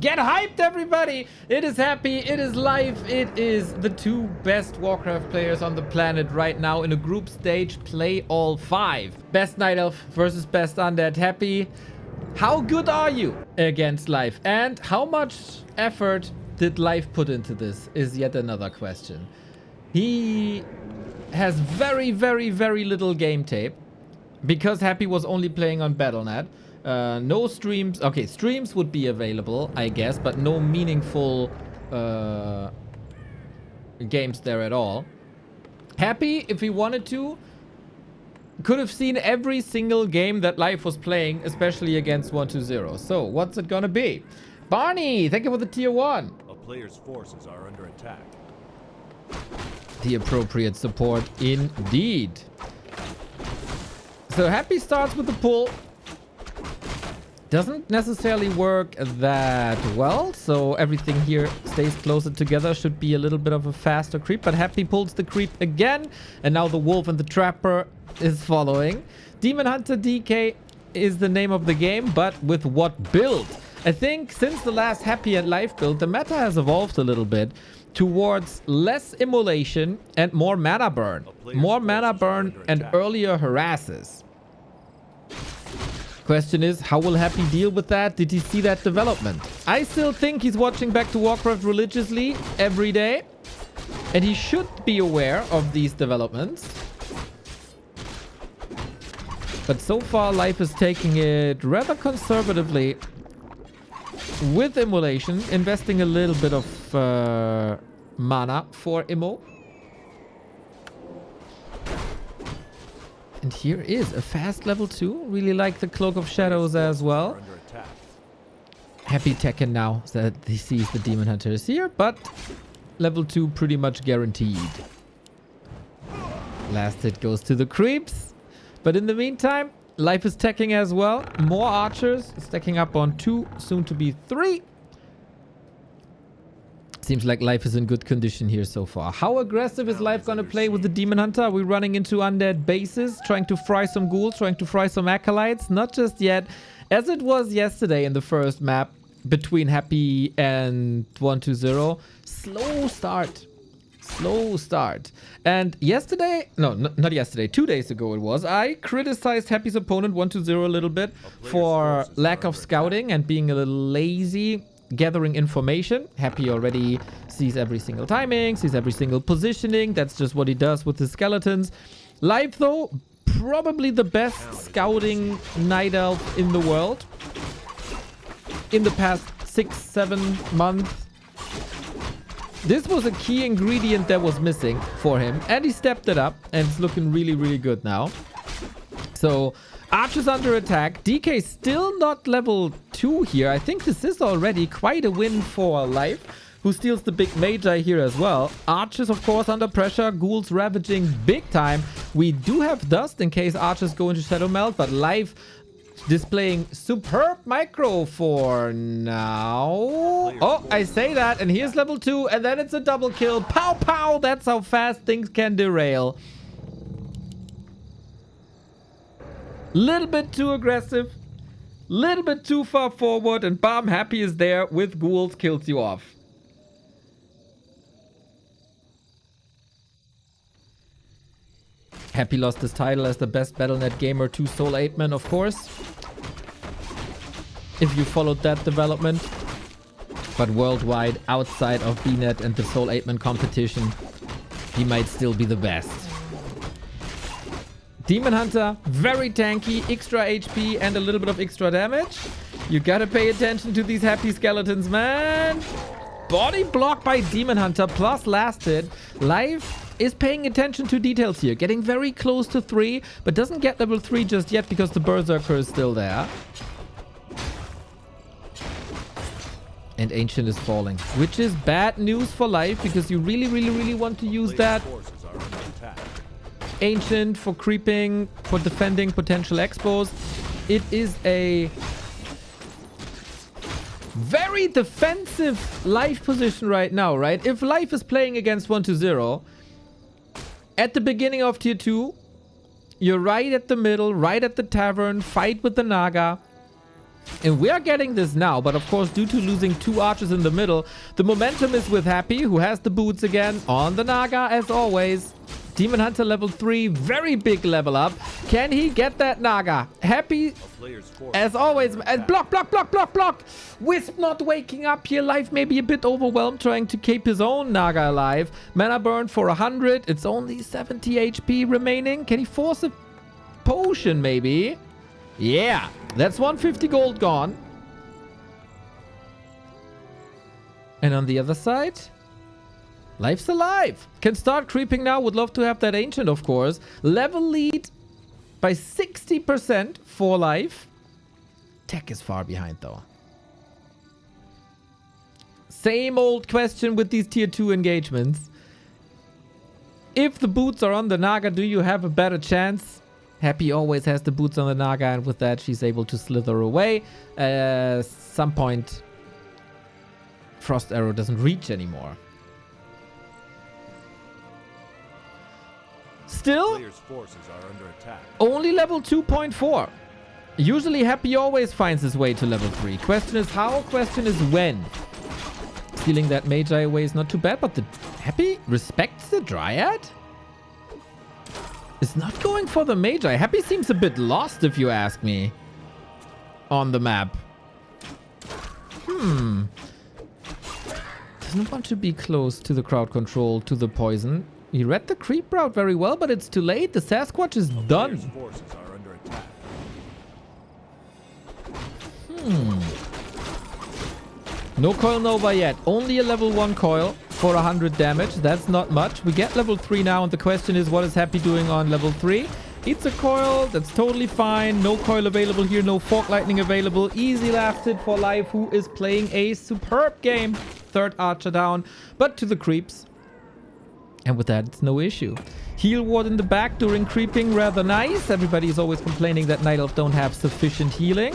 Get hyped, everybody! It is Happy, it is Live, it is the two best Warcraft players on the planet right now in a group stage, play all 5. Best Night Elf versus best Undead. Happy, how good are you against Live? And how much effort did Live put into this is yet another question. He has very, very, very little game tape because Happy was only playing on Battle.net. No streams. Okay, streams would be available, I guess, but no meaningful games there at all. Happy, if he wanted to, could have seen every single game that Live was playing, especially against 120. So, what's it gonna be? Barney, thank you for the tier 1. A player's forces are under attack. The appropriate support indeed. So, Happy starts with the pull. Doesn't necessarily work that well, so everything here stays closer together. Should be a little bit of a faster creep, but Happy pulls the creep again, and now the Wolf and the Trapper is following. Demon Hunter DK is the name of the game, but with what build? I think since the last Happy and Live build, the meta has evolved a little bit towards less immolation and more mana burn. More mana burn and earlier harasses. Question is, how will Happy deal with that? Did he see that development? I still think he's watching back to Warcraft religiously every day, and he should be aware of these developments. But so far, Life is taking it rather conservatively with immolation, investing a little bit of mana for immo. And here is a fast level 2. Really like the Cloak of Shadows as well. Happy Tekken now that he sees the Demon Hunter is here, but level 2 pretty much guaranteed. Last hit goes to the creeps. But in the meantime, Life is teching as well. More archers, stacking up on 2, soon to be 3. Seems like Life is in good condition here so far. How aggressive is Life gonna play with the Demon Hunter? Are we running into undead bases, trying to fry some ghouls, trying to fry some acolytes? Not just yet. As it was yesterday in the first map between Happy and 120. Slow start. Slow start. And yesterday, no, not yesterday, 2 days ago it was, I criticized Happy's opponent 120 a little bit for lack of scouting and being a little lazy gathering information. Happy already sees every single timing, sees every single positioning. That's just what he does with his skeletons. Live though, probably the best scouting night elf in the world in the past 6-7 months. This was a key ingredient that was missing for him, and he stepped it up, and it's looking really, really good now. So Archer's under attack. DK still not level 2 here. I think this is already quite a win for Life, who steals the big Magi here as well. Archers, of course, under pressure. Ghouls ravaging big time. We do have Dust in case Archers go into Shadow Melt, but Life displaying superb micro for now. Oh, I say that, and here's level 2, and then it's a double kill. Pow, pow! That's how fast things can derail. Little bit too aggressive, little bit too far forward, and bam, Happy is there with ghouls, kills you off. Happy lost his title as the best Battle.net gamer to Soul 8man, of course, if you followed that development. But worldwide, outside of BNet and the Soul 8man competition, he might still be the best. Demon Hunter, very tanky, extra HP and a little bit of extra damage. You gotta pay attention to these Happy skeletons, man. Body block by Demon Hunter plus last hit. Life is paying attention to details here. Getting very close to 3, but doesn't get level 3 just yet because the Berserker is still there. And Ancient is falling, which is bad news for Life because you really, really, really want to use that Ancient for creeping, for defending potential expos. It is a very defensive Life position right now, right? If Life is playing against 120, at the beginning of tier 2, you're right at the middle, right at the tavern, fight with the Naga. And we are getting this now, but of course, due to losing 2 archers in the middle, the momentum is with Happy, who has the boots again on the Naga, as always. Demon Hunter level 3, very big level up. Can he get that Naga? Happy, as always, and block. Wisp not waking up here. Life may be a bit overwhelmed, trying to keep his own Naga alive. Mana burn for 100. It's only 70 HP remaining. Can he force a potion, maybe? Yeah, that's 150 gold gone. And on the other side, Life's alive. Can start creeping now. Would love to have that Ancient, of course. Level lead by 60% for Life. Tech is far behind, though. Same old question with these tier 2 engagements. If the boots are on the Naga, do you have a better chance? Happy always has the boots on the Naga, and with that, she's able to slither away. Some point, Frost Arrow doesn't reach anymore. Still, forces are under attack. Only level 2.4. Usually Happy always finds his way to level 3. Question is how, question is when. Stealing that Magi away is not too bad, but the Happy respects the Dryad? Is not going for the Magi. Happy seems a bit lost, if you ask me, on the map. Doesn't want to be close to the crowd control, to the poison. He read the creep route very well, but it's too late. The Sasquatch is done. Forces are under attack. No Coil Nova yet. Only a level 1 coil for 100 damage. That's not much. We get level 3 now, and the question is, what is Happy doing on level 3? It's a coil. That's totally fine. No coil available here. No Fork Lightning available. Easy last hit for Life, who is playing a superb game. 3rd archer down, but to the creeps. And with that, it's no issue. Heal ward in the back during creeping, rather nice. Everybody is always complaining that Night Elf don't have sufficient healing.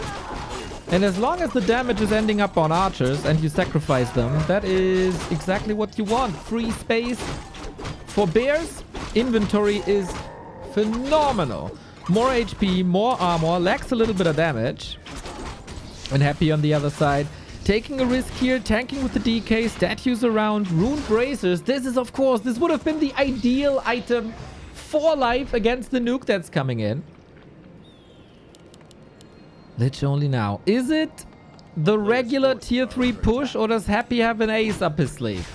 And as long as the damage is ending up on archers and you sacrifice them, that is exactly what you want. Free space for bears. Inventory is phenomenal. More HP, more armor, lacks a little bit of damage. And Happy on the other side. Taking a risk here, tanking with the DK, statues around, Rune Bracers. This is, of course, this would have been the ideal item for Life against the nuke that's coming in. Lich only now. Is it the regular tier 3 push, or does Happy have an ace up his sleeve?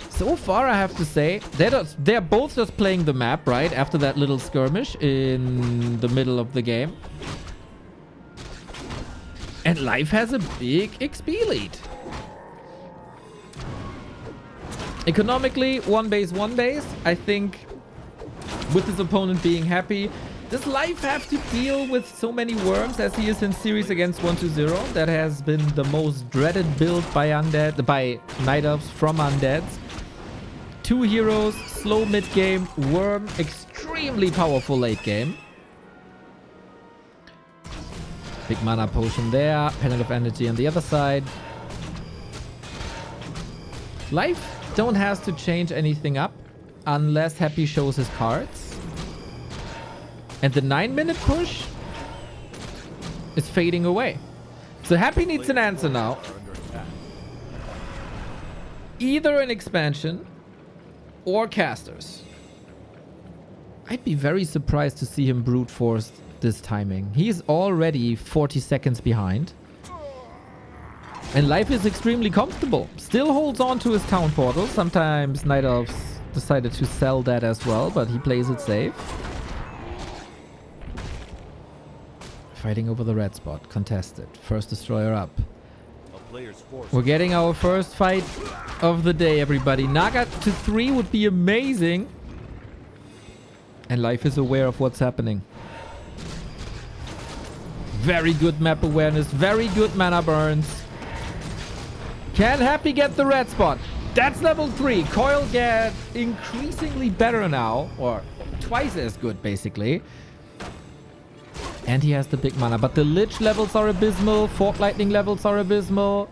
So far, I have to say, they're both just playing the map, right? After that little skirmish in the middle of the game. And Life has a big XP lead. Economically, 1 base, 1 base. I think with his opponent being Happy, does Life have to deal with so many worms as he is in series against 1-2-0? That has been the most dreaded build by Undead, by Night Elves from Undeads. 2 heroes, slow mid game, worm, extremely powerful late game. Big mana potion there, penalty of energy on the other side. Life don't have to change anything up unless Happy shows his cards. And the 9-minute push is fading away. So Happy needs an answer now. Either an expansion or casters. I'd be very surprised to see him brute force this timing. He's already 40 seconds behind. And Life is extremely comfortable. Still holds on to his town portal. Sometimes Night Elves decided to sell that as well, but he plays it safe. Fighting over the red spot. Contested. First destroyer up. We're getting our first fight of the day, everybody. Naga to 3 would be amazing. And Life is aware of what's happening. Very good map awareness. Very good mana burns. Can Happy get the red spot? That's level 3. Coil get increasingly better now. Or twice as good, basically. And he has the big mana. But the Lich levels are abysmal. Fork Lightning levels are abysmal.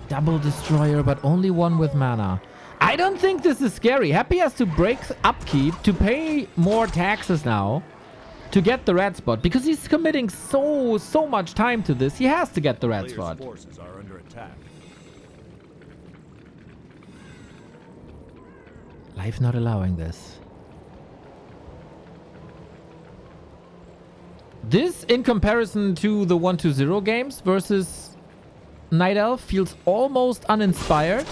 Double Destroyer, but only 1 with mana. I I don't think this is scary. Happy has to break upkeep to pay more taxes now to get the red spot. Because he's committing so much time to this. He has to get the red Player's spot. forces are under attack. Life not allowing this. This, in comparison to the 1-2-0 games versus Night Elf, feels almost uninspired.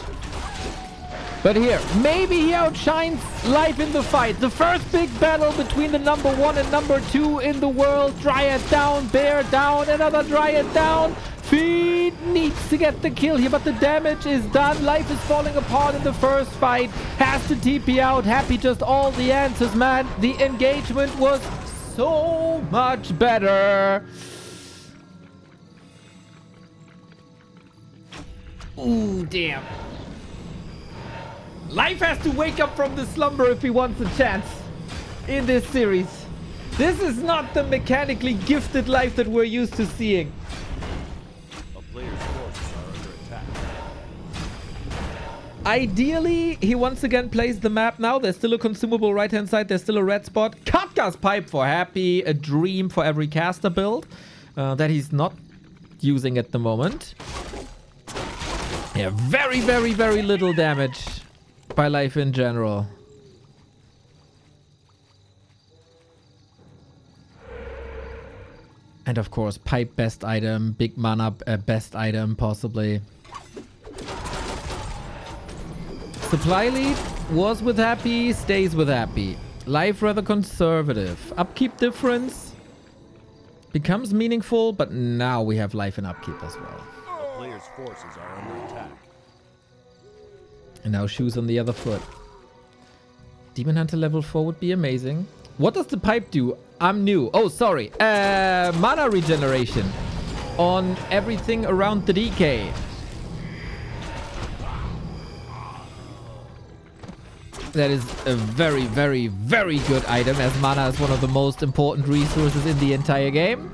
But here, maybe he outshines Life in the fight. The first big battle between the number 1 and number 2 in the world. Dryad down, Bear down, another Dryad down. Feed needs to get the kill here, but the damage is done. Life is falling apart in the first fight. Has to TP out. Happy just all the answers, man. The engagement was so much better. Ooh, damn. Life has to wake up from the slumber if he wants a chance in this series. This is not the mechanically gifted Life that we're used to seeing. A player's forces are under attack. Ideally, he once again plays the map now. There's still a consumable right-hand side. There's still a red spot. Kafka's Pipe for Happy. A dream for every caster build that he's not using at the moment. Yeah, very little damage by Life in general. And of course, Pipe best item, big mana best item possibly. Supply lead was with Happy, stays with Happy. Life rather conservative. Upkeep difference becomes meaningful, but now we have Life and upkeep as well. A player's forces are under attack. And now shoes on the other foot. Demon Hunter level 4 would be amazing. What does the pipe do? I'm new. Oh, sorry. Mana regeneration on everything around the DK. That is a very good item, as mana is one of the most important resources in the entire game.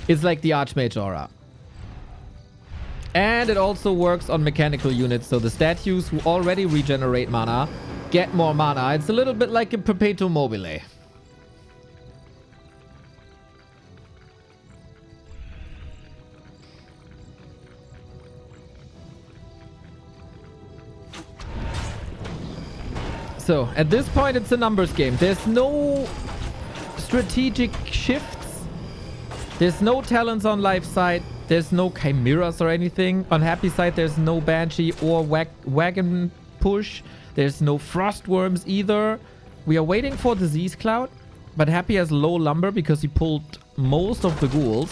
It's like the Archmage Aura. And it also works on mechanical units, so the statues who already regenerate mana get more mana. It's a little bit like a Perpetuum Mobile. So, at this point, it's a numbers game. There's no strategic shifts. There's no talents on Life side. There's no chimeras or anything. On Happy side, there's no Banshee or Wagon Push. There's no Frost Worms either. We are waiting for Disease Cloud, but Happy has low lumber because he pulled most of the ghouls.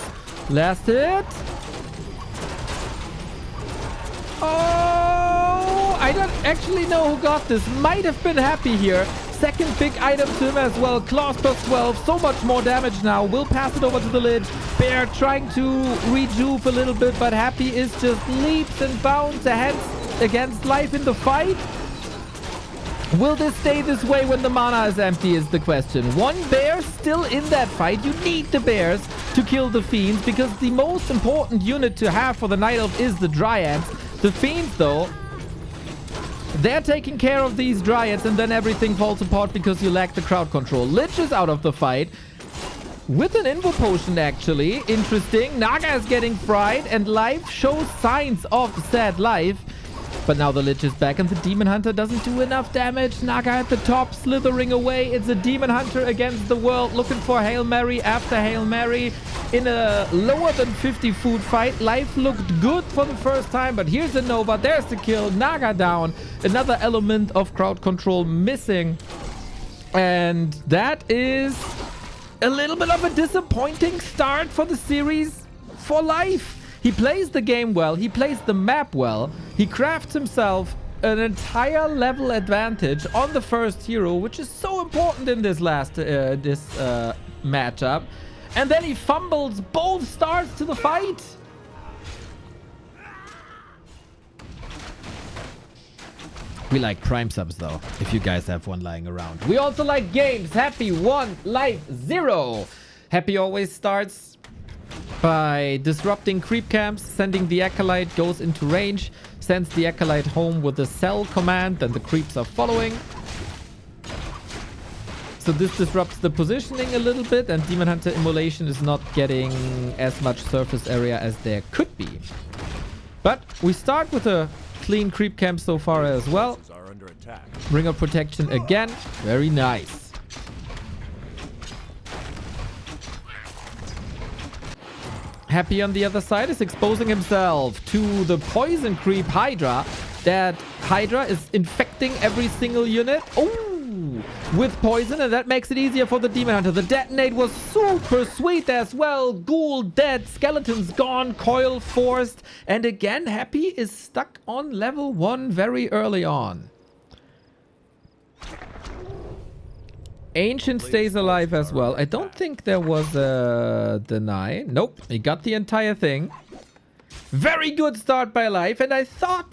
Last hit. Oh, I don't actually know who got this. Might have been Happy here. Second big item to him as well. Claws plus 12. So much more damage now. Will pass it over to the Lich. Bear trying to rejuve a little bit, but Happy is just leaps and bounds ahead against Life in the fight. Will this stay this way when the mana is empty is the question. One bear still in that fight. You need the bears to kill the fiends because the most important unit to have for the Night Elf is the Dryads. The fiends, though, they're taking care of these Dryads and then everything falls apart because you lack the crowd control. Lich is out of the fight with an Invo Potion, actually. Interesting. Naga is getting fried and Life shows signs of sad life. But now the Lich is back and the Demon Hunter doesn't do enough damage. Naga at the top, slithering away. It's a Demon Hunter against the world, looking for Hail Mary after Hail Mary. In a lower than 50 food fight, Life looked good for the first time, but here's a Nova. There's the kill. Naga down. Another element of crowd control missing. And that is a little bit of a disappointing start for the series for Life. He plays the game well. He plays the map well. He crafts himself an entire level advantage on the first hero, which is so important in this last matchup. And then he fumbles both starts to the fight. We like Prime subs, though, if you guys have one lying around. We also like games. Happy 1, Life 0. Happy always starts by disrupting creep camps, sending the Acolyte, goes into range, Sends the Acolyte home with the sell command, and the creeps are following. So this disrupts the positioning a little bit, and Demon Hunter Immolation is not getting as much surface area as there could be. But we start with a clean creep camp so far as well. Ring of Protection again. Very nice. Happy on the other side is exposing himself to the poison creep Hydra. That Hydra is infecting every single unit. Oh! With poison, and that makes it easier for the Demon Hunter. The detonate was super sweet as well. Ghoul dead, skeletons gone, coil forced, and again Happy is stuck on level 1 very early on. Ancient stays alive as well. I don't think there was a deny. Nope, he got the entire thing. Very good start by Life, and I thought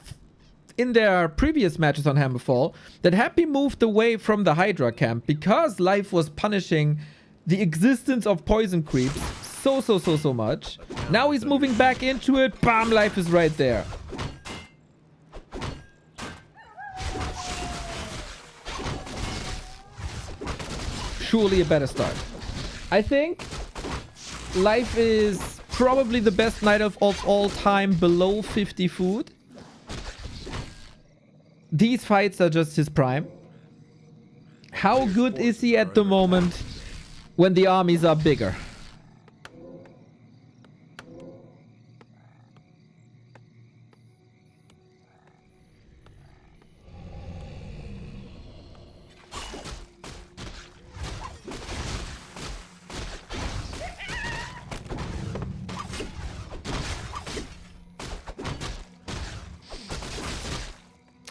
in their previous matches on Hammerfall that Happy moved away from the Hydra camp because Life was punishing the existence of poison creeps so much. Now he's moving back into it. Bam, Life is right there. Surely a better start. I think Life is probably the best Night Elf of all time below 50 food. These fights are just his prime. How good is he at the moment when the armies are bigger?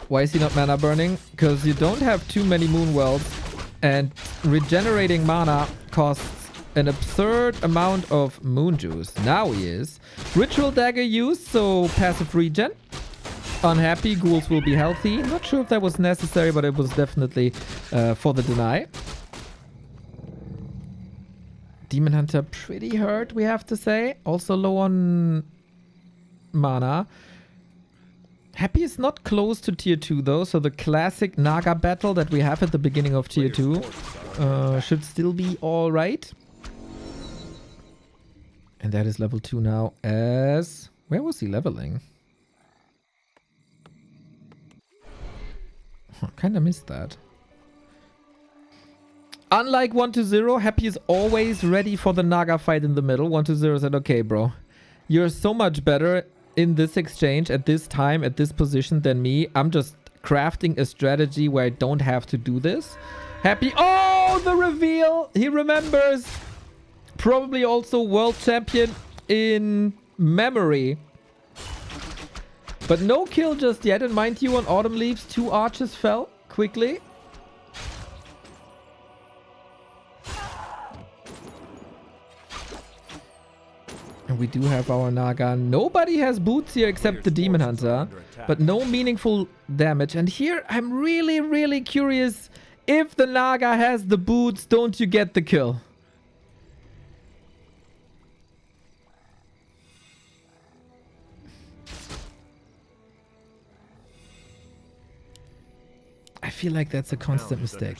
Why is he not mana burning? Because you don't have too many moon wells, and regenerating mana costs an absurd amount of moon juice. Now he is. Ritual dagger used, so passive regen. Unhappy, ghouls will be healthy. Not sure if that was necessary, but it was definitely for the deny. Demon Hunter pretty hurt, we have to say. Also low on mana. Happy is not close to tier 2 though, so the classic Naga battle that we have at the beginning of tier 2 should still be alright. And that is level 2 now as... Where was he leveling? Kinda missed that. Unlike 1-0, Happy is always ready for the Naga fight in the middle. 1-0 said, okay bro, you're so much better in this exchange at this time, at this position than me. I'm just crafting a strategy where I don't have to do this. Happy. Oh, the reveal. He remembers. Probably also world champion in memory. But no kill just yet. And mind you, on Autumn Leaves, 2 archers fell quickly. And we do have our Naga. Nobody has boots here except the Demon Hunter. But no meaningful damage. And here I'm really curious. If the Naga has the boots, don't you get the kill? I feel like that's a constant mistake.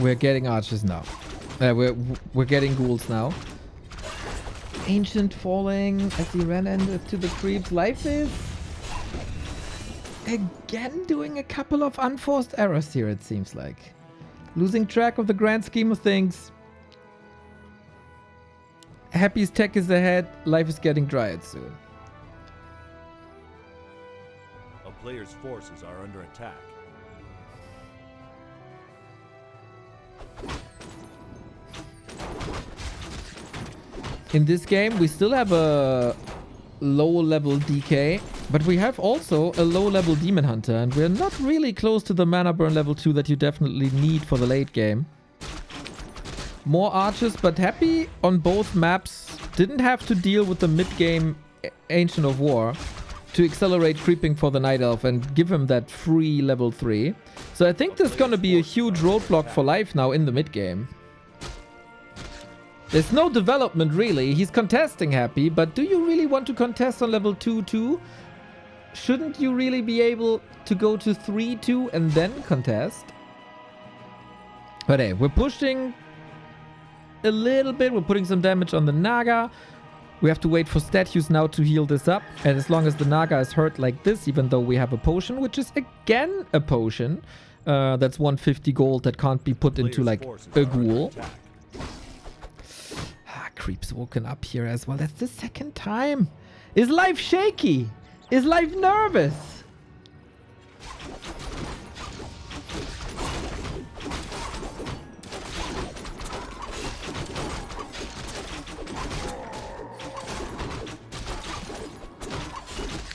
We're getting archers now. We're getting ghouls now. Ancient falling as he ran into the creeps. Life is again doing a couple of unforced errors here, it seems like. Losing track of the grand scheme of things. Happy's tech is ahead. Life is getting dryad soon. A player's forces are under attack. In this game, we still have a low-level DK, but we have also a low-level Demon Hunter, and we're not really close to the mana burn level 2 that you definitely need for the late game. More archers, but Happy on both maps didn't have to deal with the mid-game Ancient of War to accelerate creeping for the Night Elf and give him that free level 3. So I think there's gonna be a huge roadblock for Life now in the mid-game. There's no development really. He's contesting Happy, but do you really want to contest on level 2 too? Shouldn't you really be able to go to 3-2 and then contest? But hey, we're pushing a little bit. We're putting some damage on the Naga. We have to wait for statues now to heal this up. And as long as the Naga is hurt like this, even though we have a potion, which is again a potion, that's 150 gold that can't be put into like a ghoul. Creep's woken up here as well. That's the second time. Is life shaky? Is life nervous?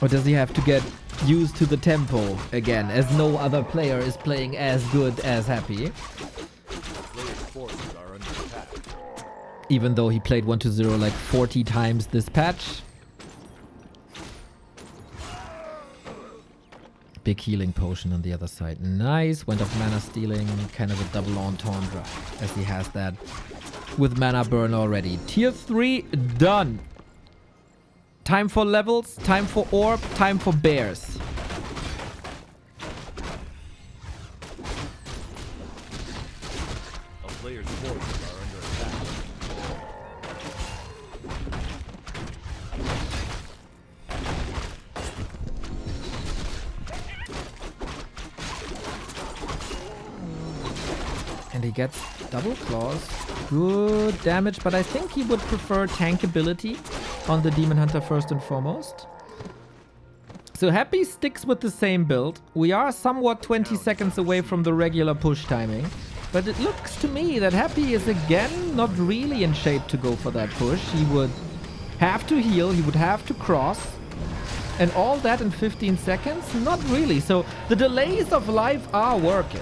Or does he have to get used to the tempo again, as no other player is playing as good as Happy? Even though he played 1-0 like 40 times this patch. Big healing potion on the other side. Nice. Went off mana stealing. Kind of a double entendre, as he has that with mana burn already. Tier 3 done. Time for levels, time for orb, time for bears. A player's forces are under attack. And he gets double claws. Good damage, but I think he would prefer tankability on the Demon Hunter first and foremost. So Happy sticks with the same build. We are somewhat 20 seconds away from the regular push timing. But it looks to me that Happy is again not really in shape to go for that push. He would have to heal, he would have to cross. And all that in 15 seconds? Not really. So the delays of life are working.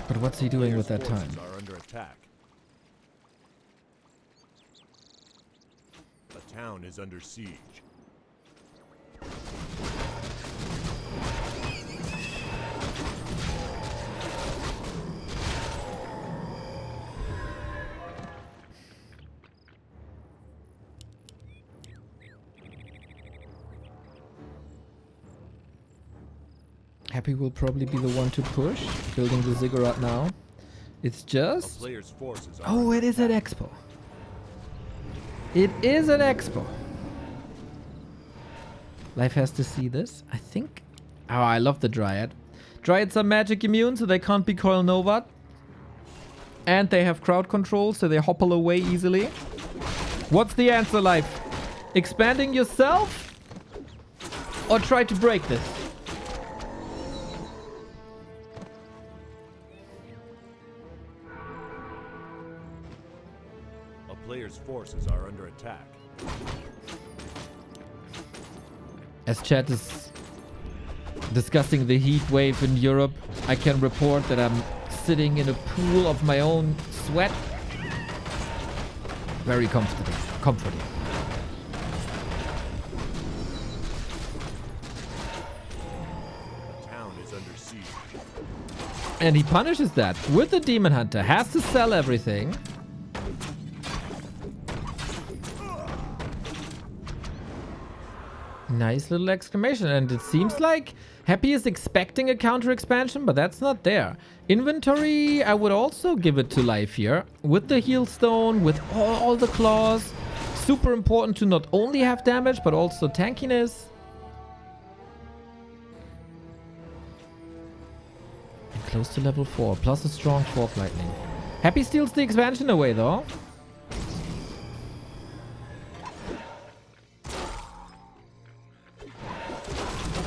But what's he doing with that time? Are under attack. The town is under siege. Happy will probably be the one to push, building the ziggurat now. It's just... Oh, it is an expo. It is an expo. Life has to see this, I think. Oh, I love the Dryad. Dryads are magic immune, so they can't be Coil Nova. And they have crowd control, so they hopple away easily. What's the answer, Life? Expanding yourself? Or try to break this? Players' forces are under attack. As chat is discussing the heat wave in Europe, I can report that I'm sitting in a pool of my own sweat. Very comforting. The town is under siege. And he punishes that with the Demon Hunter. Has to sell everything. Nice little exclamation, and it seems like Happy is expecting a counter expansion, but that's not there. Inventory, I would also give it to Life here. With the heal stone, with all the claws. Super important to not only have damage, but also tankiness. And close to level 4, plus a strong Fork Lightning. Happy steals the expansion away though.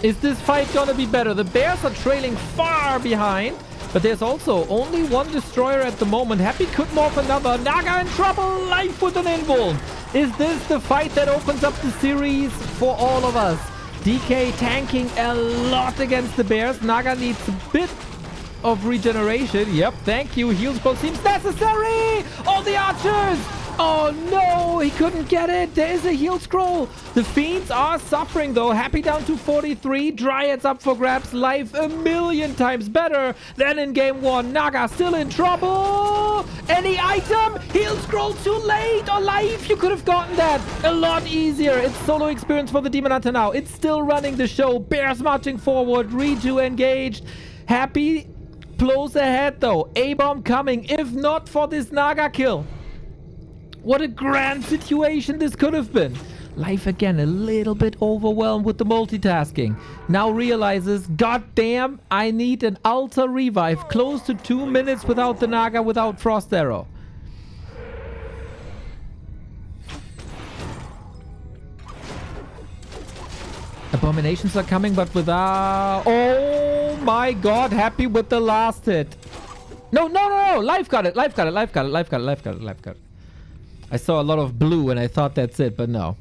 Is this fight gonna be better? The bears are trailing far behind, but there's also only one destroyer at the moment. Happy could morph another. Naga in trouble. Life with an invuln. Is this the fight that opens up the series for all of us? DK tanking a lot against the bears. Naga needs a bit of regeneration. Yep, thank you. Heal scroll seems necessary. All the archers. Oh no, he couldn't get it. There is a heal scroll. The fiends are suffering though. Happy down to 43. Dryads up for grabs. Life a million times better than in game 1. Naga still in trouble. Any item? Heal scroll too late. Or life, you could have gotten that a lot easier. It's solo experience for the Demon Hunter now. It's still running the show. Bears marching forward. Reju engaged. Happy blows ahead though. A-bomb coming. If not for this Naga kill. What a grand situation this could have been. Life again a little bit overwhelmed with the multitasking. Now realizes, god damn, I need an altar revive. Close to 2 minutes without the Naga, without Frost Arrow. Abominations are coming, but without... Oh my god, happy with the last hit. No. Life got it. I saw a lot of blue and I thought that's it, but no.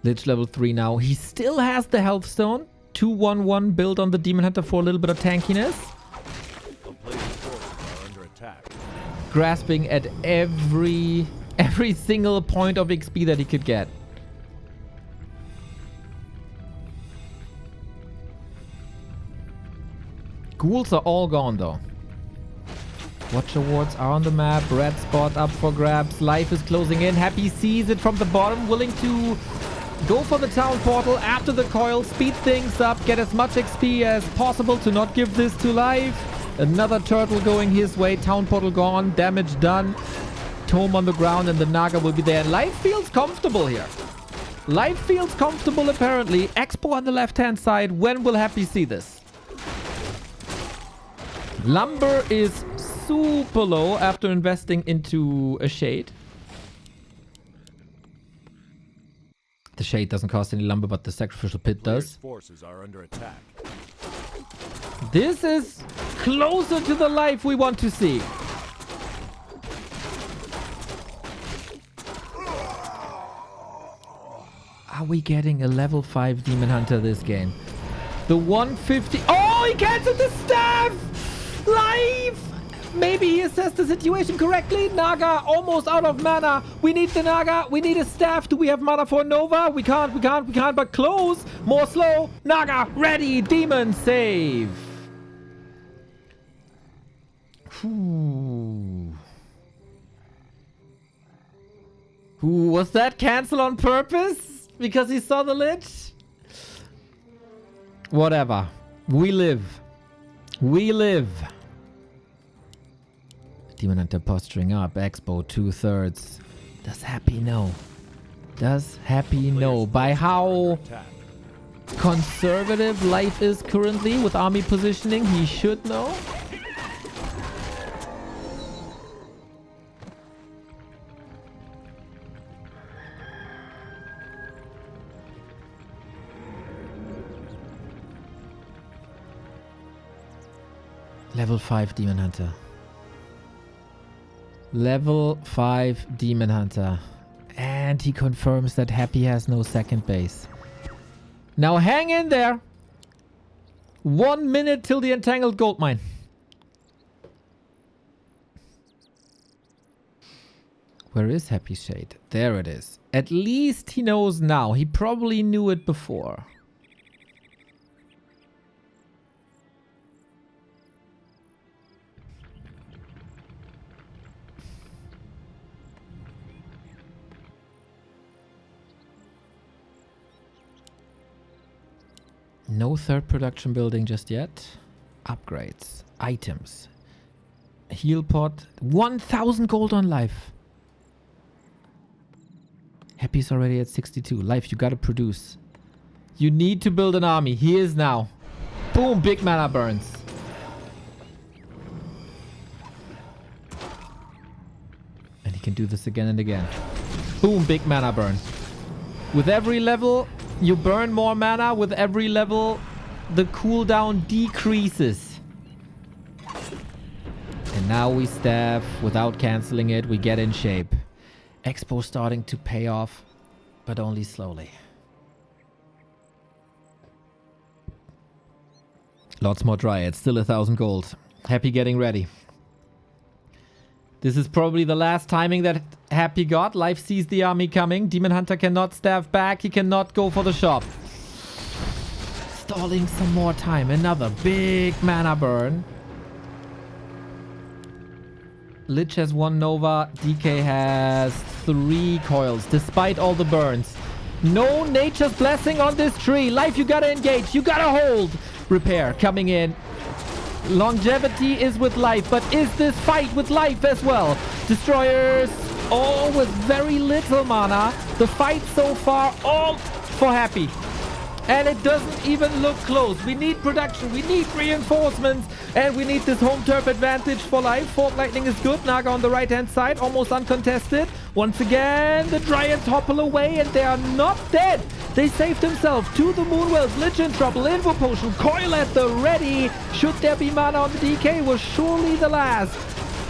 Lich level 3 now. He still has the health stone. 2-1-1 build on the Demon Hunter for a little bit of tankiness. Grasping at every single point of XP that he could get. Ghouls are all gone though. Watcher wards are on the map. Red spot up for grabs. Life is closing in. Happy sees it from the bottom. Willing to go for the town portal after the coil. Speed things up. Get as much XP as possible to not give this to Life. Another turtle going his way. Town portal gone. Damage done. Tome on the ground and the Naga will be there. Life feels comfortable here. Life feels comfortable apparently. Expo on the left hand side. When will Happy see this? Lumber is super low after investing into a shade. The shade doesn't cost any lumber, but the sacrificial pit does. Forces are under attack. This is closer to the life we want to see. Are we getting a level 5 Demon Hunter this game? The 150... Oh, he cancelled the staff! Life! Maybe he assessed the situation correctly. Naga almost out of mana. We need the Naga. We need a staff. Do we have mana for Nova? We can't, but close. More slow. Naga ready. Demon save. Ooh. Ooh, was that cancel on purpose? Because he saw the Lich? Whatever. We live. We live. Demon Hunter posturing up. Expo 2/3. Does Happy know? Does Happy know? By how conservative Life is currently with army positioning, he should know. Level 5 Demon Hunter. Level 5 Demon Hunter. And he confirms that Happy has no second base. Now hang in there. 1 minute till the entangled gold mine. Where is Happy Shade? There it is. At least he knows now. He probably knew it before. No third production building just yet. Upgrades. Items. Heal pot. 1,000 gold on Life. Happy's already at 62. Life, you gotta produce. You need to build an army. He is now. Boom, big mana burns. And he can do this again and again. Boom, big mana burn. With every level... You burn more mana. With every level, the cooldown decreases. And now we staff without cancelling it. We get in shape. Expo starting to pay off, but only slowly. Lots more Dryads. Still 1,000 gold. Happy getting ready. This is probably the last timing that Happy got. Life sees the army coming. Demon Hunter cannot staff back. He cannot go for the shop. Stalling some more time. Another big mana burn. Lich has 1 Nova. DK has 3 coils, despite all the burns. No Nature's Blessing on this tree. Life, you gotta engage. You gotta hold. Repair coming in. Longevity is with Life, but is this fight with Life as well? Destroyers, all with very little mana. The fight so far, all for Happy. And it doesn't even look close. We need production, we need reinforcements, and we need this home turf advantage for Life. Fork Lightning is good. Naga on the right-hand side, almost uncontested. Once again, the Dryads hopple away, and they are not dead. They saved themselves to the Moonwells. Lich in trouble. Info Potion. Coil at the ready. Should there be mana on the DK? Was surely the last.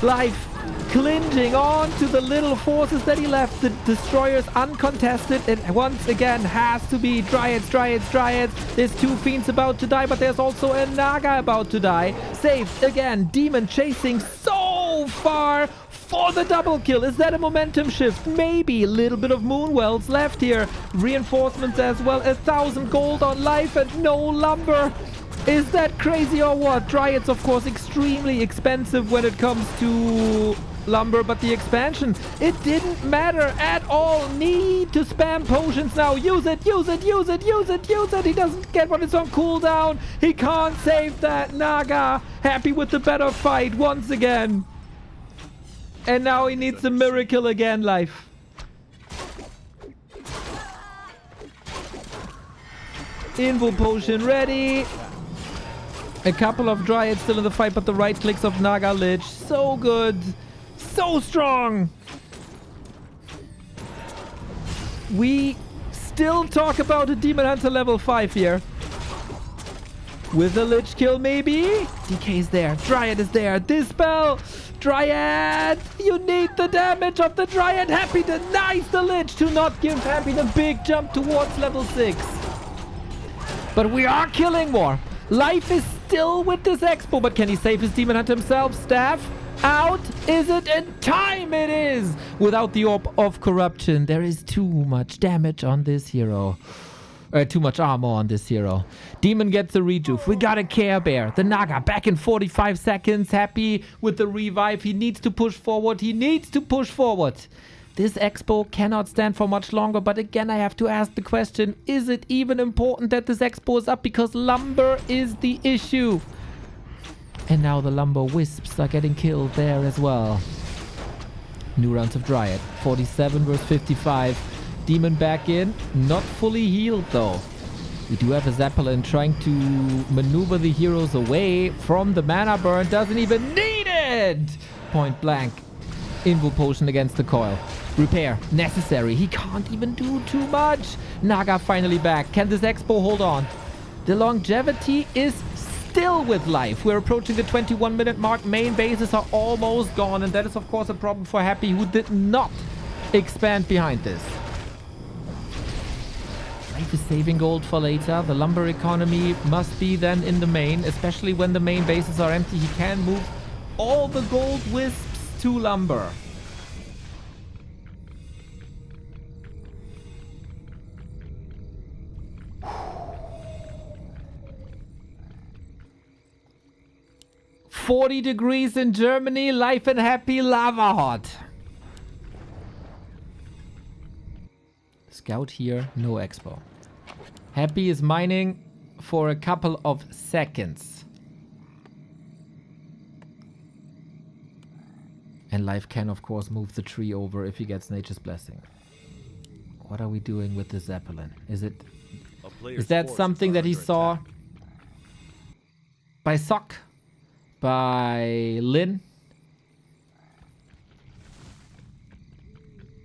Life clinging on to the little forces that he left. The Destroyers uncontested. It once again has to be Dryads, Dryads, Dryads. There's 2 Fiends about to die, but there's also a Naga about to die. Saved again. Demon chasing so far for the double kill. Is that a momentum shift? Maybe. A little bit of Moonwells left here. Reinforcements as well. 1,000 gold on Life and no lumber. Is that crazy or what? Dryads, of course, extremely expensive when it comes to lumber, but the expansion, it didn't matter at all. Need to spam potions now. Use it, use it, use it, use it, use it. He doesn't get what is on cooldown. He can't save that. Naga, happy with the better fight once again. And now he needs a miracle again, Life. Info Potion ready. A couple of Dryads still in the fight, but the right clicks of Naga Lich. So good. So strong. We still talk about a Demon Hunter level 5 here. With a Lich kill maybe. DK is there. Dryad is there. Dispel. Dryad. You need the damage of the Dryad. Happy denies the Lich to not give Happy the big jump towards level 6. But we are killing more. Life is still with this Expo, but can he save his Demon Hunter himself? Staff out. Is it in time? It is. Without the Orb of Corruption, there is too much damage on this hero. Too much armor on this hero. Demon gets a rejuve. We got a Care Bear. The Naga back in 45 seconds. Happy with the revive. He needs to push forward. He needs to push forward. This Expo cannot stand for much longer, but again I have to ask the question, is it even important that this Expo is up? Because lumber is the issue. And now the lumber wisps are getting killed there as well. New rounds of Dryad. 47 versus 55. Demon back in. Not fully healed though. We do have a Zeppelin trying to maneuver the heroes away from the mana burn. Doesn't even need it! Point blank. Info Potion against the coil. Repair necessary. He can't even do too much. Naga finally back. Can this Expo hold on? The longevity is still with Life. We're approaching the 21-minute mark. Main bases are almost gone, and that is of course a problem for Happy, who did not expand behind this. Life is saving gold for later. The lumber economy must be then in the main, especially when the main bases are empty. He can move all the gold wisps to lumber. "40 degrees in Germany, Life and Happy, lava hot." Scout here, no Expo. Happy is mining for a couple of seconds. And Life can, of course, move the tree over if he gets Nature's Blessing. What are we doing with the Zeppelin? Is that something that he saw by Sock? By Lin?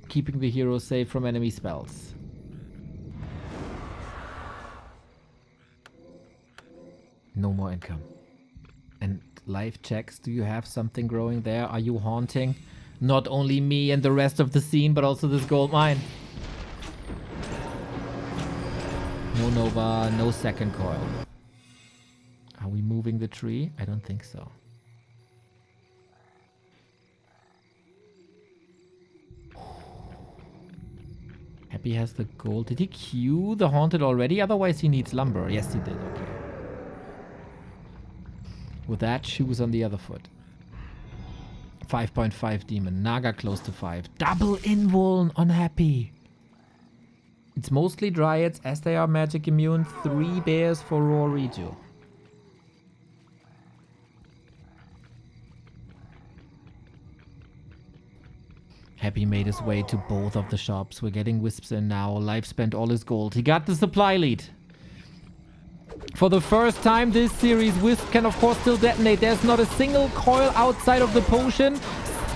Keeping the hero safe from enemy spells. No more income. And Life checks, do you have something growing there? Are you haunting not only me and the rest of the scene, but also this gold mine? No Nova, no second coil. Are we moving the tree? I don't think so. Happy has the gold. Did he queue the Haunted already? Otherwise he needs lumber. Yes, he did. Okay. With that, shoes on the other foot. 5.5 demon. Naga close to 5. Double invuln on Happy. It's mostly dryads as they are magic immune. 3 bears for raw reju. Happy made his way to both of the shops. We're getting wisps in now. Life spent all his gold. He got the supply lead. For the first time this series, Wisp can of course still detonate. There's not a single coil outside of the potion.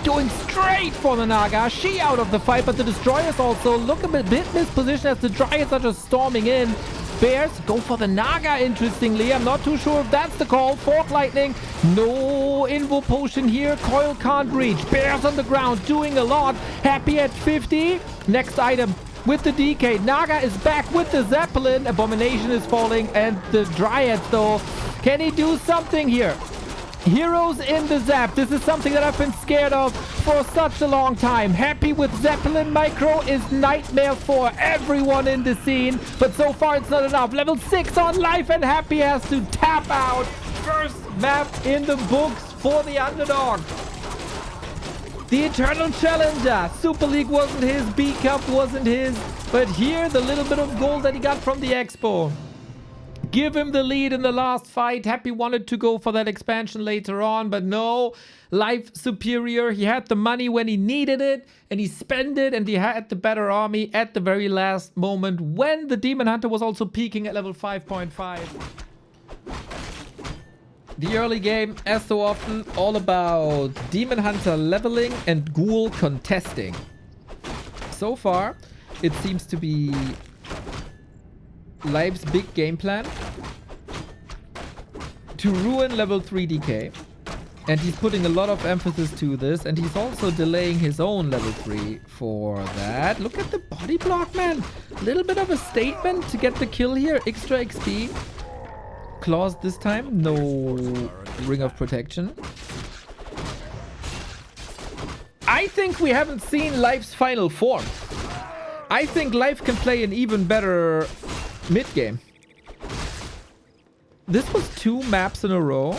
Going straight for the Naga. She out of the fight, but the Destroyers also look a bit mispositioned as the Dryads are just storming in. Bears go for the Naga, interestingly. I'm not too sure if that's the call. Fork Lightning. No Invo Potion here. Coil can't reach. Bears on the ground doing a lot. Happy at 50. Next item with the DK. Naga is back with the Zeppelin. Abomination is falling. And the Dryads, though. Can he do something here? Heroes in the Zap. This is something that I've been scared of for such a long time. Happy with Zeppelin Micro is nightmare for everyone in the scene. But so far it's not enough. Level 6 on life and Happy has to tap out. First map in the books for the underdog. The Eternal Challenger. Super League wasn't his. B Cup wasn't his. But here the little bit of gold that he got from the Expo. Give him the lead in the last fight. Happy wanted to go for that expansion later on, but no. Life superior. He had the money when he needed it, and he spent it, and he had the better army at the very last moment when the Demon Hunter was also peaking at level 5.5. The early game, as so often, all about Demon Hunter leveling and Ghoul contesting. So far, it seems to be Life's big game plan to ruin level 3 DK, and he's putting a lot of emphasis to this, and he's also delaying his own level 3 for that. Look at the body block, man. A little bit of a statement to get the kill here. Extra XP. Claws this time. No Ring of Protection. I think we haven't seen Life's final form. I think Life can play an even better mid-game. This was 2 maps in a row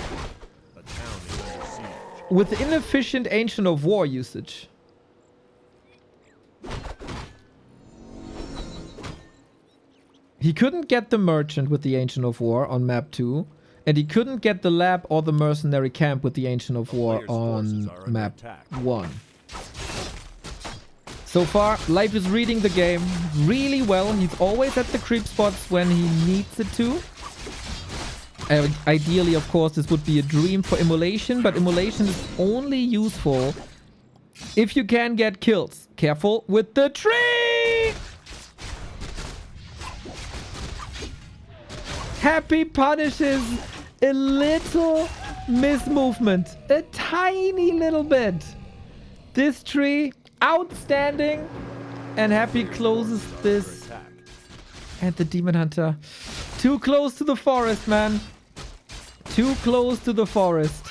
with inefficient Ancient of War usage. He couldn't get the Merchant with the Ancient of War on map 2, and he couldn't get the Lab or the Mercenary Camp with the Ancient of War on map 1. So far, Life is reading the game really well. He's always at the creep spots when he needs it to. Ideally, of course, this would be a dream for Immolation, but Immolation is only useful if you can get kills. Careful with the tree! Happy punishes a little mismovement. A tiny little bit. This tree... outstanding, and Happy closes this, and the Demon Hunter too close to the forest, man. Too close to the forest.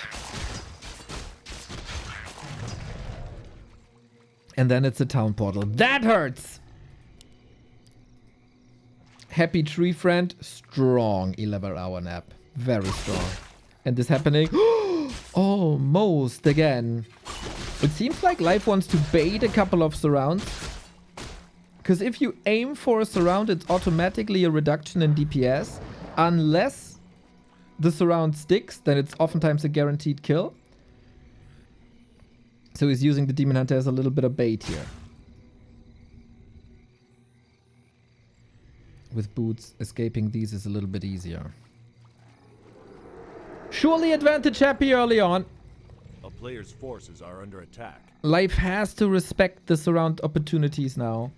And then it's a town portal. That hurts. Happy tree friend, strong 11-hour nap, very strong. And this happening almost again. It seems like Life wants to bait a couple of surrounds. Because if you aim for a surround, it's automatically a reduction in DPS. Unless the surround sticks, then it's oftentimes a guaranteed kill. So he's using the Demon Hunter as a little bit of bait here. With boots, escaping these is a little bit easier. Surely advantage Happy early on. A player's forces are under attack. Life has to respect the surround opportunities now.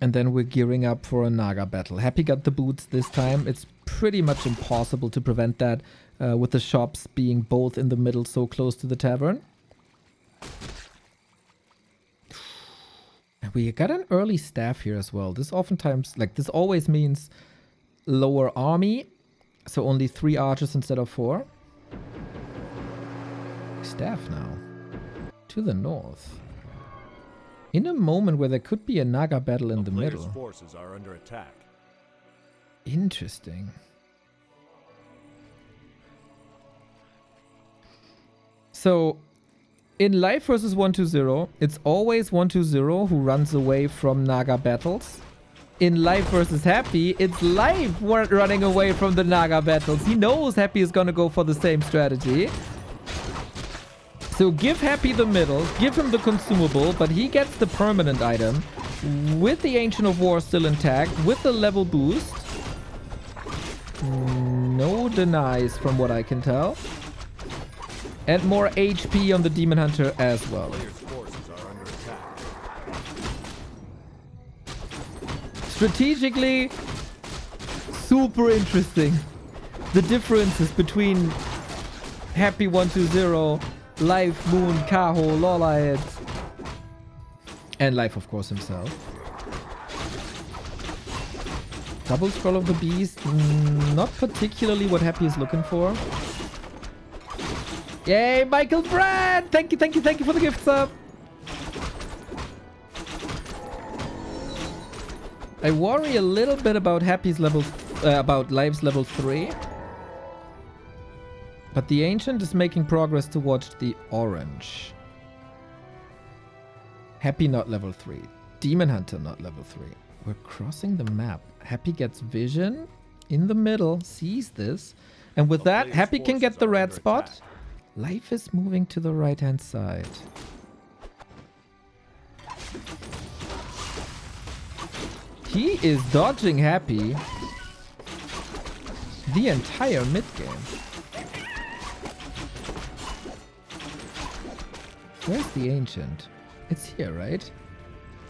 And then we're gearing up for a Naga battle. Happy got the boots this time. It's pretty much impossible to prevent that with the shops being both in the middle so close to the tavern. We got an early staff here as well. This oftentimes, like, this always means lower army. So only 3 archers instead of 4. Staff now. To the north. In a moment where there could be a Naga battle in the middle. Forces are under attack. Interesting. So, in Life versus 1-2-0, it's always 1-2-0 who runs away from Naga battles. In Life versus Happy, it's Life running away from the Naga battles. He knows Happy is gonna go for the same strategy. So give Happy the middle, give him the consumable, but he gets the permanent item with the Ancient of War still intact, with the level boost. No denies from what I can tell. And more HP on the Demon Hunter as well. Strategically, super interesting. The differences between Happy 1-2-0, Life, Moon, Kaho, Lolliot, and Life, of course, himself. Double Scroll of the Beast, not particularly what Happy is looking for. Yay, Michael Brad! Thank you for the gift sub. I worry a little bit about Happy's level, about Life's level 3. But the Ancient is making progress towards the orange. Happy not level 3. Demon Hunter not level 3. We're crossing the map. Happy gets vision in the middle, sees this. And with that, Happy can get the red spot. Life is moving to the right-hand side. He is dodging Happy the entire mid-game. Where's the Ancient? It's here, right?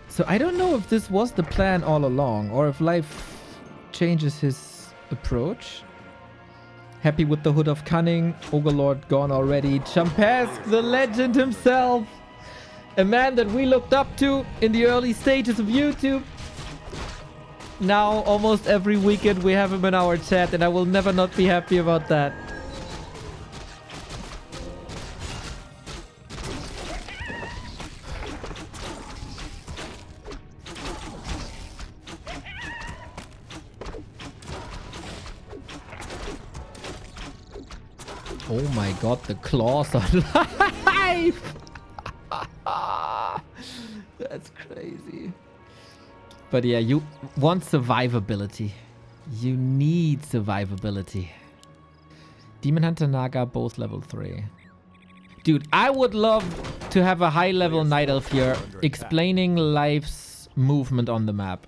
So I don't know if this was the plan all along or if Life changes his approach. Happy with the Hood of Cunning. Ogre Lord gone already. Champesk, the legend himself. A man that we looked up to in the early stages of YouTube. Now, almost every weekend we have him in our chat, and I will never not be happy about that. Oh my god, the claws are live! That's crazy. But yeah, you want survivability. You need survivability. Demon Hunter Naga, both level 3. Dude, I would love to have a high level Night Elf here explaining Life's movement on the map.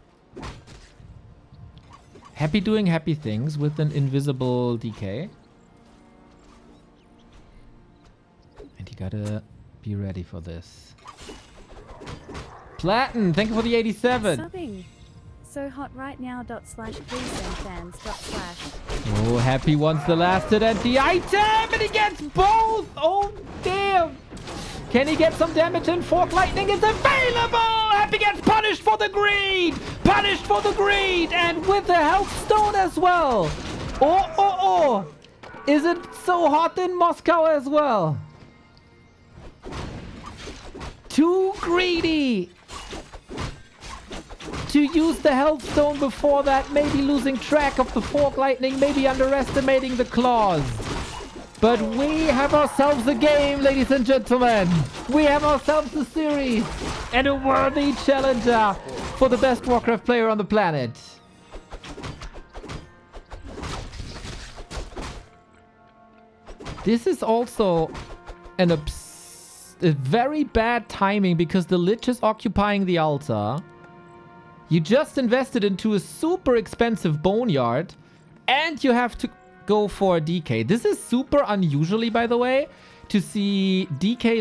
Happy doing happy things with an invisible DK. And you gotta be ready for this. Platin, thank you for the 87. Subbing. So hot right now. /fans. Oh, Happy wants the last hit and the item, and he gets both. Oh, damn. Can he get some damage? And Fork Lightning is available. Happy gets punished for the greed. Punished for the greed, and with the health stone as well. Oh. Is it so hot in Moscow as well? Too greedy to use the health stone before that, maybe losing track of the Fork Lightning, maybe underestimating the claws. But we have ourselves a game, ladies and gentlemen. We have ourselves a series and a worthy challenger for the best Warcraft player on the planet. This is also a very bad timing because the Lich is occupying the altar. You just invested into a super expensive boneyard and you have to go for a DK. This is super unusually, by the way, to see DK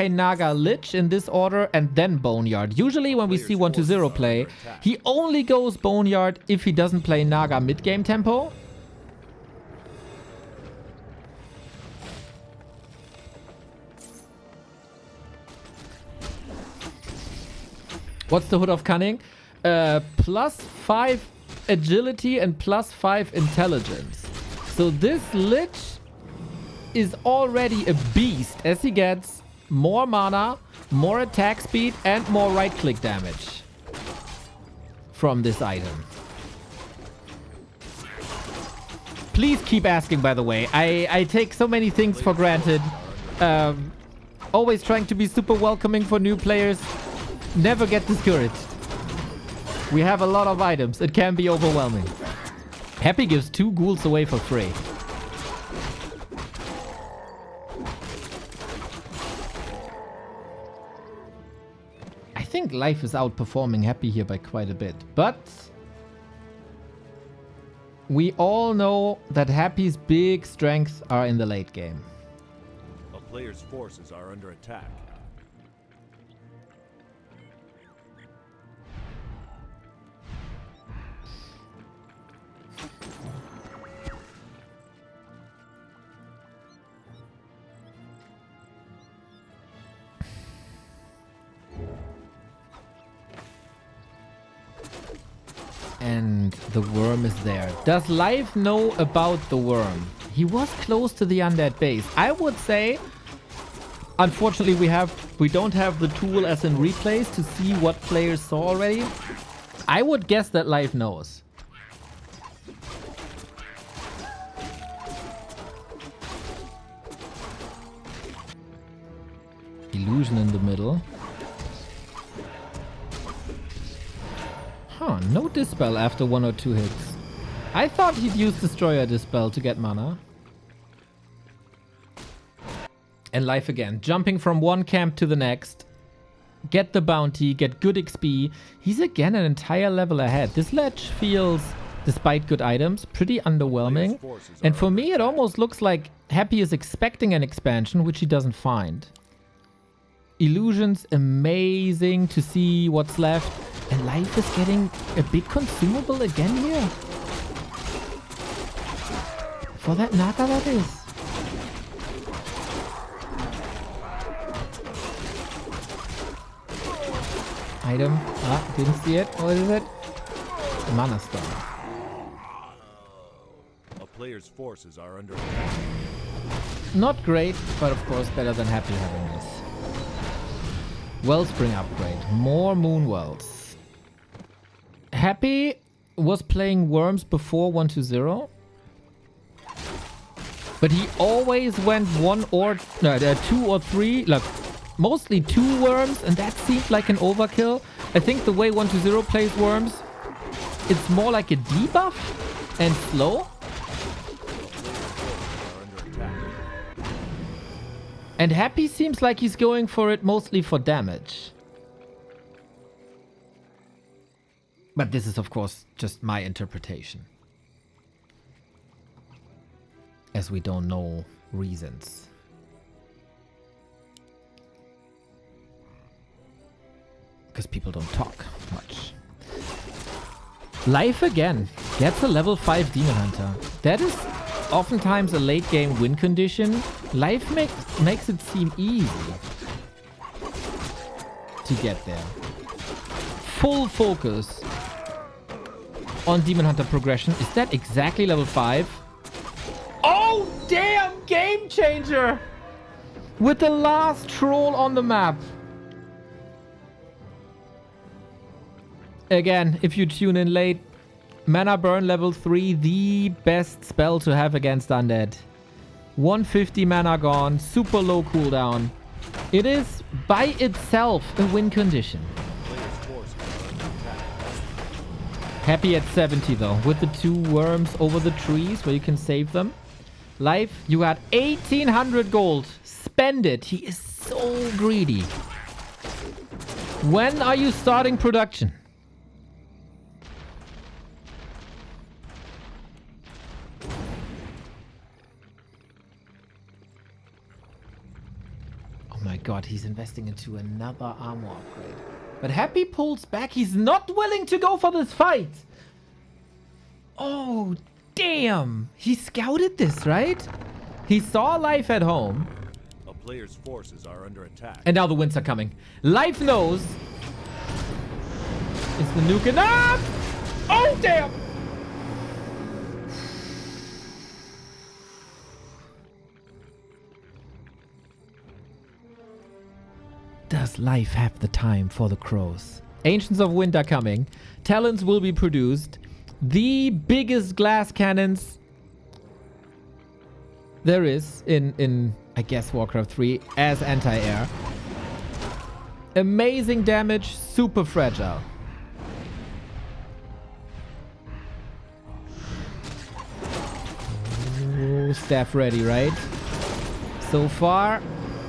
Naga Lich in this order and then boneyard. Usually when we see 1-2-0 play, he only goes boneyard if he doesn't play Naga mid-game tempo. What's the Hood of Cunning? +5 agility and +5 intelligence. So this Lich is already a beast as he gets more mana, more attack speed, and more right-click damage from this item. Please keep asking, by the way. I take so many things for granted. Always trying to be super welcoming for new players. Never get discouraged. We have a lot of items. It can be overwhelming. Happy gives 2 ghouls away for free. I think Life is outperforming Happy here by quite a bit. But we all know that Happy's big strengths are in the late game. A player's forces are under attack. And the worm is there. Does Life know about the worm? He was close to the undead base. I would say, unfortunately, we don't have the tool as in replays to see what players saw already. I would guess that Life knows. Illusion in the middle. Huh, no Dispel after 1 or 2 hits. I thought he'd use Destroyer Dispel to get mana. And Life again, jumping from one camp to the next. Get the bounty, get good XP. He's again an entire level ahead. This ledge feels, despite good items, pretty underwhelming. And for me, it almost looks like Happy is expecting an expansion, which he doesn't find. Illusions, amazing to see what's left. And Life is getting a big consumable again here. For that Naga, that is. Item. Ah, didn't see it. What is it? Mana Stone. A player's forces are under attack. Not great, but of course better than Happy having this. Wellspring upgrade. More Moon Wells. Happy was playing Worms before 1.2.0. But he always went 2 or 3, like mostly 2 Worms, and that seemed like an overkill. I think the way 1.2.0 plays Worms, it's more like a debuff and slow. And Happy seems like he's going for it mostly for damage. But this is, of course, just my interpretation. As we don't know reasons. Because people don't talk much. Life again gets a level 5 Demon Hunter. That is oftentimes a late game win condition. Life makes it seem easy to get there. Full focus on Demon Hunter progression. Is that exactly level 5? Oh, damn! Game changer! With the last troll on the map. Again, if you tune in late, Mana Burn level 3, the best spell to have against Undead. 150 mana gone, super low cooldown. It is, by itself, a win condition. Happy at 70 though, with the 2 worms over the trees where you can save them. Life, you got 1800 gold. Spend it. He is so greedy. When are you starting production? Oh my god, he's investing into another armor upgrade. But Happy pulls back. He's not willing to go for this fight. Oh, damn. He scouted this, right? He saw Life at home. A player's forces are under attack. And now the winds are coming. Life knows. It's the nuke enough. Oh, damn. Does life have the time for the crows? Ancients of Wind are coming. Talons will be produced. The biggest glass cannons there is in I guess, Warcraft 3 as anti-air. Amazing damage, super fragile. Ooh, staff ready, right? So far,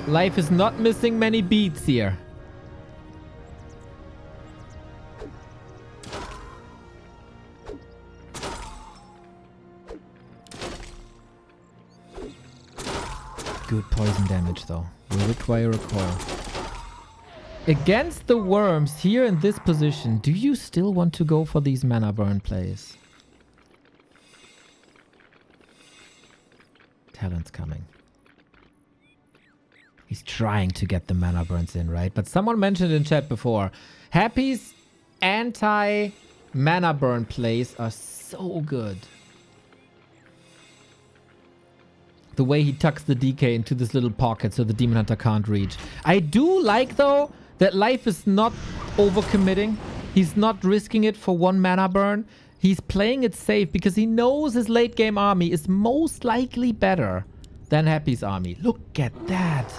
life is not missing many beats here. Good poison damage though. Will require a coil. Against the worms here in this position, do you still want to go for these mana burn plays? Talon's coming. He's trying to get the mana burns in, right? But someone mentioned in chat before, Happy's anti-mana burn plays are so good. The way he tucks the DK into this little pocket so the Demon Hunter can't reach. I do like, though, that life is not overcommitting. He's not risking it for one mana burn. He's playing it safe because he knows his late game army is most likely better than Happy's army. Look at that.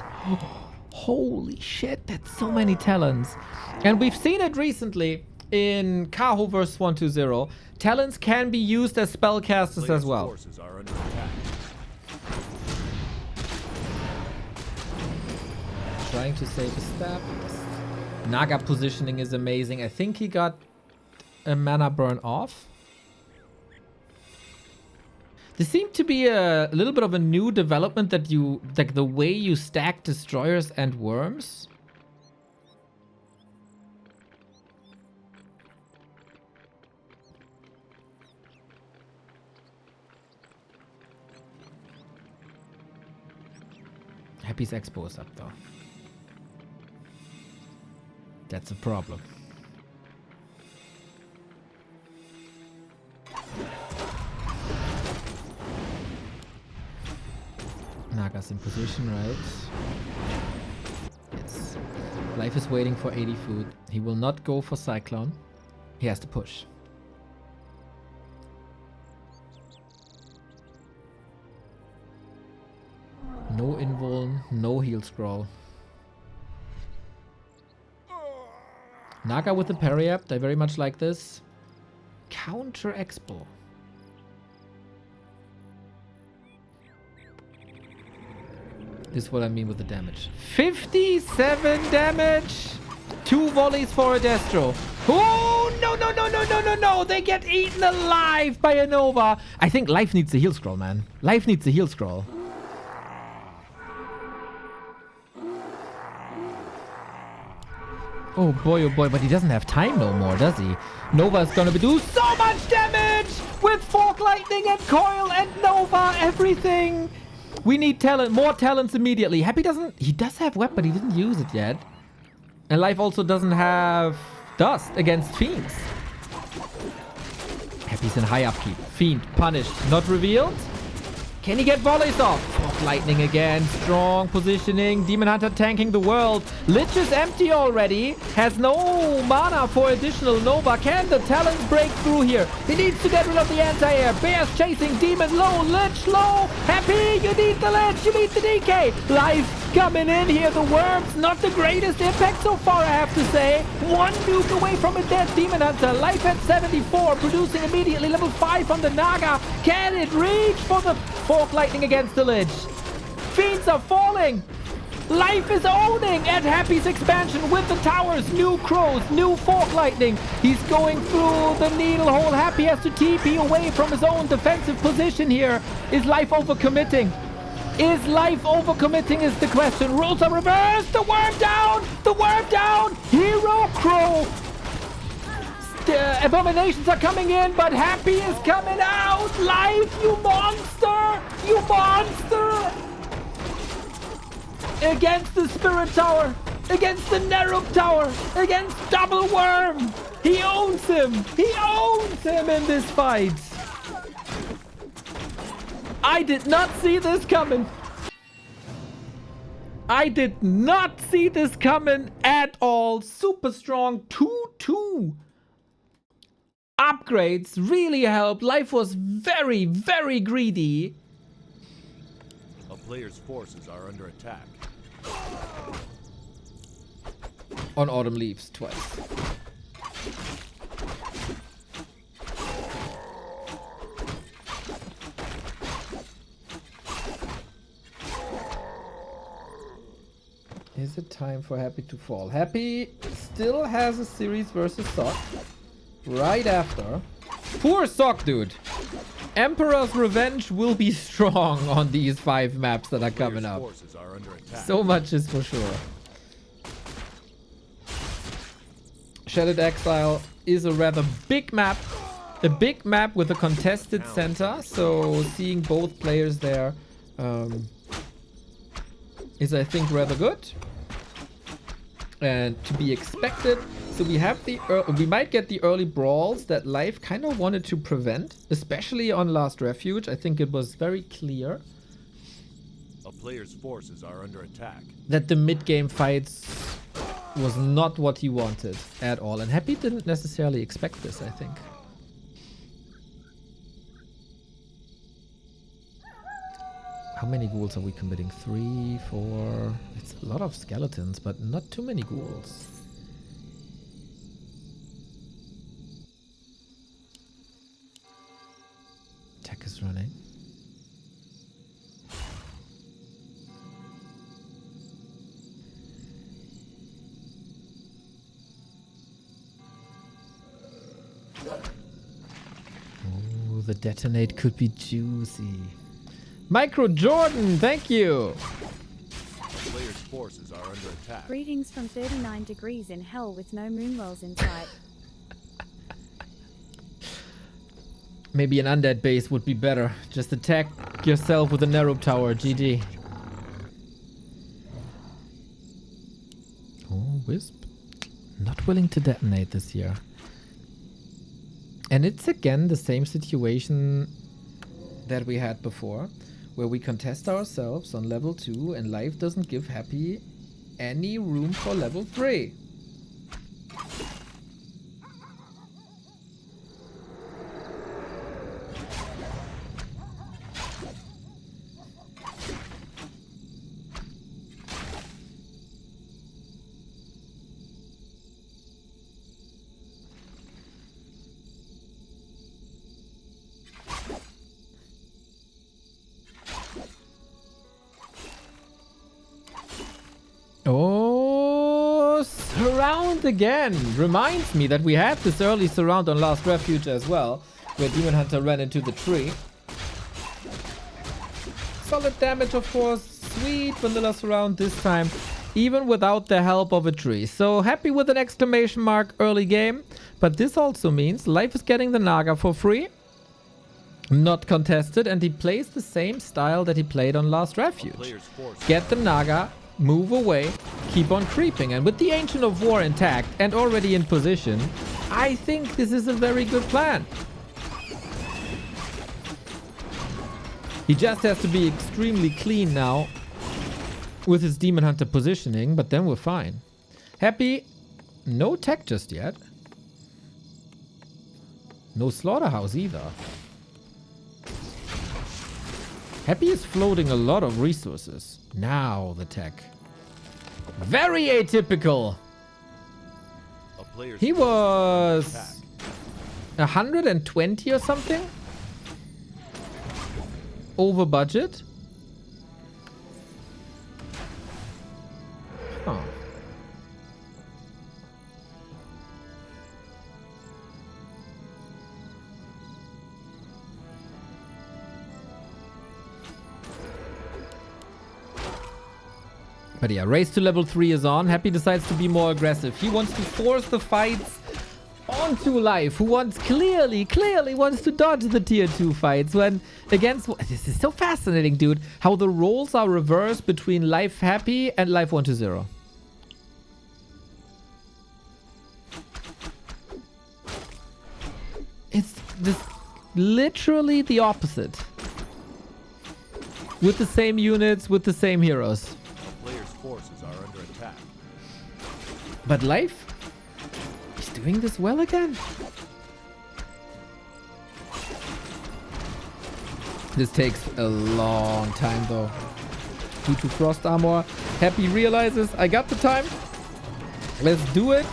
Holy shit, that's so many talents. And we've seen it recently in Kaho vs 120. Talents can be used as spellcasters as well. Forces are under attack. Trying to save a step. Naga positioning is amazing. I think he got a mana burn off. There seemed to be a little bit of a new development that you, like the way you stack destroyers and worms. Happy's Expo is up though. That's a problem. Naga's in position, right? Yes. Life is waiting for 80 food. He will not go for Cyclone. He has to push. No invuln, no heal scroll. Naga with the parry up. I very much like this. Counter Expo. This is what I mean with the damage. 57 damage! 2 volleys for a Destro. Oh, no, no, no, no, no, no, no! They get eaten alive by a Nova. I think Life needs a heal scroll, man. Life needs a heal scroll. Oh boy, but he doesn't have time no more, does he? Nova's gonna do so much damage with Fork Lightning and Coil and Nova, everything. We need talent, more talents immediately. Happy doesn't, he does have Web, but he didn't use it yet. And Life also doesn't have Dust against Fiends. Happy's in high upkeep. Fiend, punished, not revealed. Can he get volleys off? Fork Lightning again. Strong positioning. Demon Hunter tanking the world. Lich is empty already. Has no mana for additional Nova. Can the talents break through here? He needs to get rid of the anti-air. Bears chasing. Demon low. Lich low. Happy. You need the Lich. You need the DK. Life coming in here. The worms. Not the greatest impact so far, I have to say. One nuke away from a dead Demon Hunter. Life at 74. Producing immediately level 5 on the Naga. Can it reach for the Fork Lightning against the Lich? Fiends are falling. Life is owning at Happy's expansion with the towers. New crows, new Fork Lightning. He's going through the needle hole. Happy has to TP away from his own defensive position here. Is Life overcommitting? Is Life overcommitting is the question. Rules are reversed. The worm down. The worm down. Hero Crow. Abominations are coming in, but Happy is coming out. Life, you monster. You monster. Against the Spirit Tower. Against the Neruk Tower. Against Double Worm. He owns him. He owns him in this fight. I did not see this coming. I did not see this coming at all. Super strong 2-2. Upgrades really helped. Life was very, very greedy. A player's forces are under attack. On autumn leaves twice. Is it time for Happy to fall? Happy still has a series versus Sock. Right after. Poor Sock, dude. Emperor's Revenge will be strong on these 5 maps that are coming up. Forces are under attack. So much is for sure. Shattered Exile is a rather big map. A big map with a contested center. So seeing both players there is, I think, rather good. And to be expected. So we have we might get the early brawls that Life kind of wanted to prevent, especially on Last Refuge. I think it was very clear A player's forces are under attack. that the mid-game fights was not what he wanted at all. And Happy didn't necessarily expect this, I think. How many ghouls are we committing? 3, 4... It's a lot of skeletons, but not too many ghouls. Tech is running. Oh, the detonate could be juicy. Micro Jordan, thank you. Player's forces are under attack. Greetings from 39 degrees in hell with no moon rolls in sight. Maybe an undead base would be better. Just attack yourself with a narrow tower. GG. Oh, Wisp. Not willing to detonate this year. And it's again the same situation that we had before, where we contest ourselves on level 2 and Life doesn't give Happy any room for level 3. Oh, surround again. Reminds me that we had this early surround on Last Refuge as well, where Demon Hunter ran into the tree. Solid damage, of course. Sweet vanilla surround this time, even without the help of a tree. So Happy with an exclamation mark early game. But this also means Life is getting the Naga for free. Not contested, and he plays the same style that he played on Last Refuge. Get the Naga, move away, keep on creeping. And with the Ancient of War intact and already in position, I think this is a very good plan. He just has to be extremely clean now with his Demon Hunter positioning, but then we're fine. Happy, no tech just yet. No slaughterhouse either. Happy is floating a lot of resources. Now the tech. Very atypical. He was 120 or something? Over budget? Huh. But yeah, race to level 3 is on. Happy decides to be more aggressive. He wants to force the fights onto Life, who wants clearly wants to dodge the tier 2 fights when against... This is so fascinating, dude. How the roles are reversed between Life Happy and Life 1-0. It's just literally the opposite. With the same units, with the same heroes. Player's But Life is doing this well again. This takes a long time though. Due to Frost Armor. Happy realizes I got the time. Let's do it.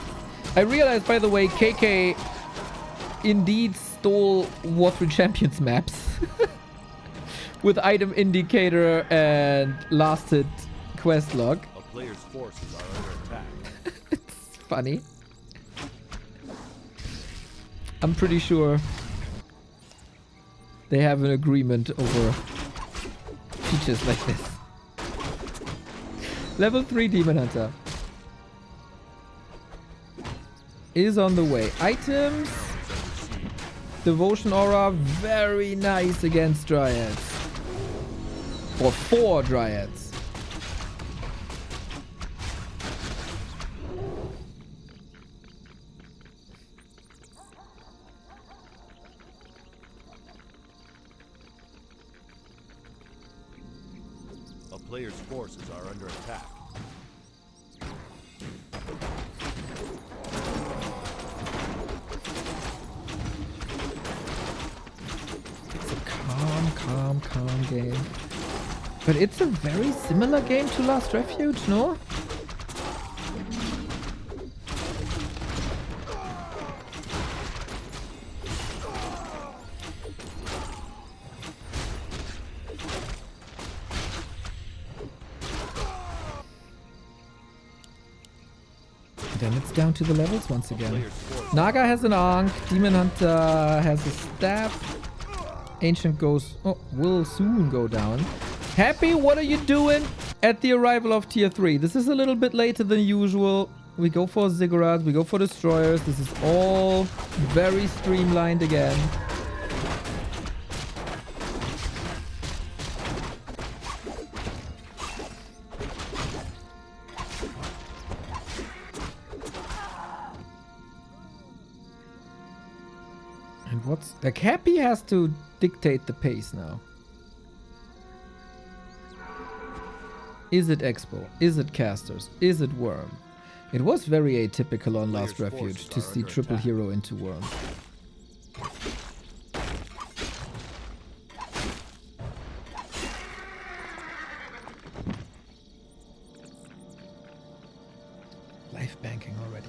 I realized, by the way, KK indeed stole War 3 Champions maps. With item indicator and last hit quest log. A player's forces are under attack. It's funny. I'm pretty sure they have an agreement over features like this. Level 3 Demon Hunter is on the way. Items. Devotion Aura, very nice against Dryads. Or 4 Dryads. A player's forces are under attack. It's a calm game. But it's a very similar game to Last Refuge, no? Then it's down to the levels once again. Naga has an Ankh, Demon Hunter has a staff. Ancient goes... oh, will soon go down. Happy, what are you doing at the arrival of tier 3? This is a little bit later than usual. We go for Ziggurats, we go for Destroyers. This is all very streamlined again. And what's... like, Happy has to dictate the pace now. Is it Expo? Is it Casters? Is it Worm? It was very atypical on Last Refuge to see triple hero into Worm. Life banking already.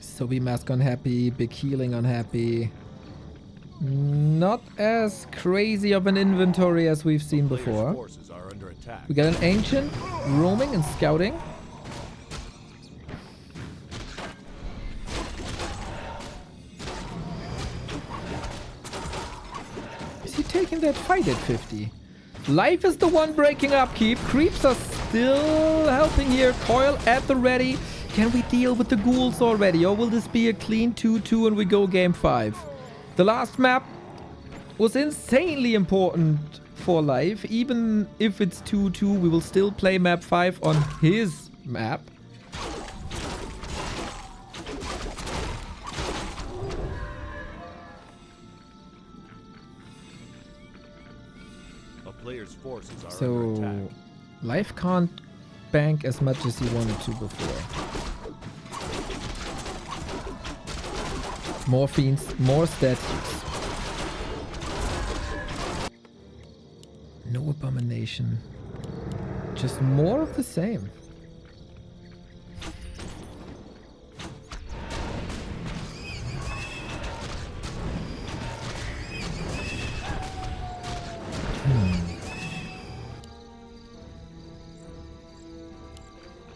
Sobi Mask unhappy, big healing unhappy. Not as crazy of an inventory as we've seen before. We got an Ancient roaming and scouting. Is he taking that fight at 50? Life is the one breaking upkeep. Creeps are still helping here. Coil at the ready. Can we deal with the ghouls already, or will this be a clean 2-2 and we go game 5? The last map was insanely important for Life. Even if it's 2-2, we will still play map 5 on his map. A player's forces are So under attack. Life can't bank as much as he wanted to before. More fiends, more statues. No abomination. Just more of the same.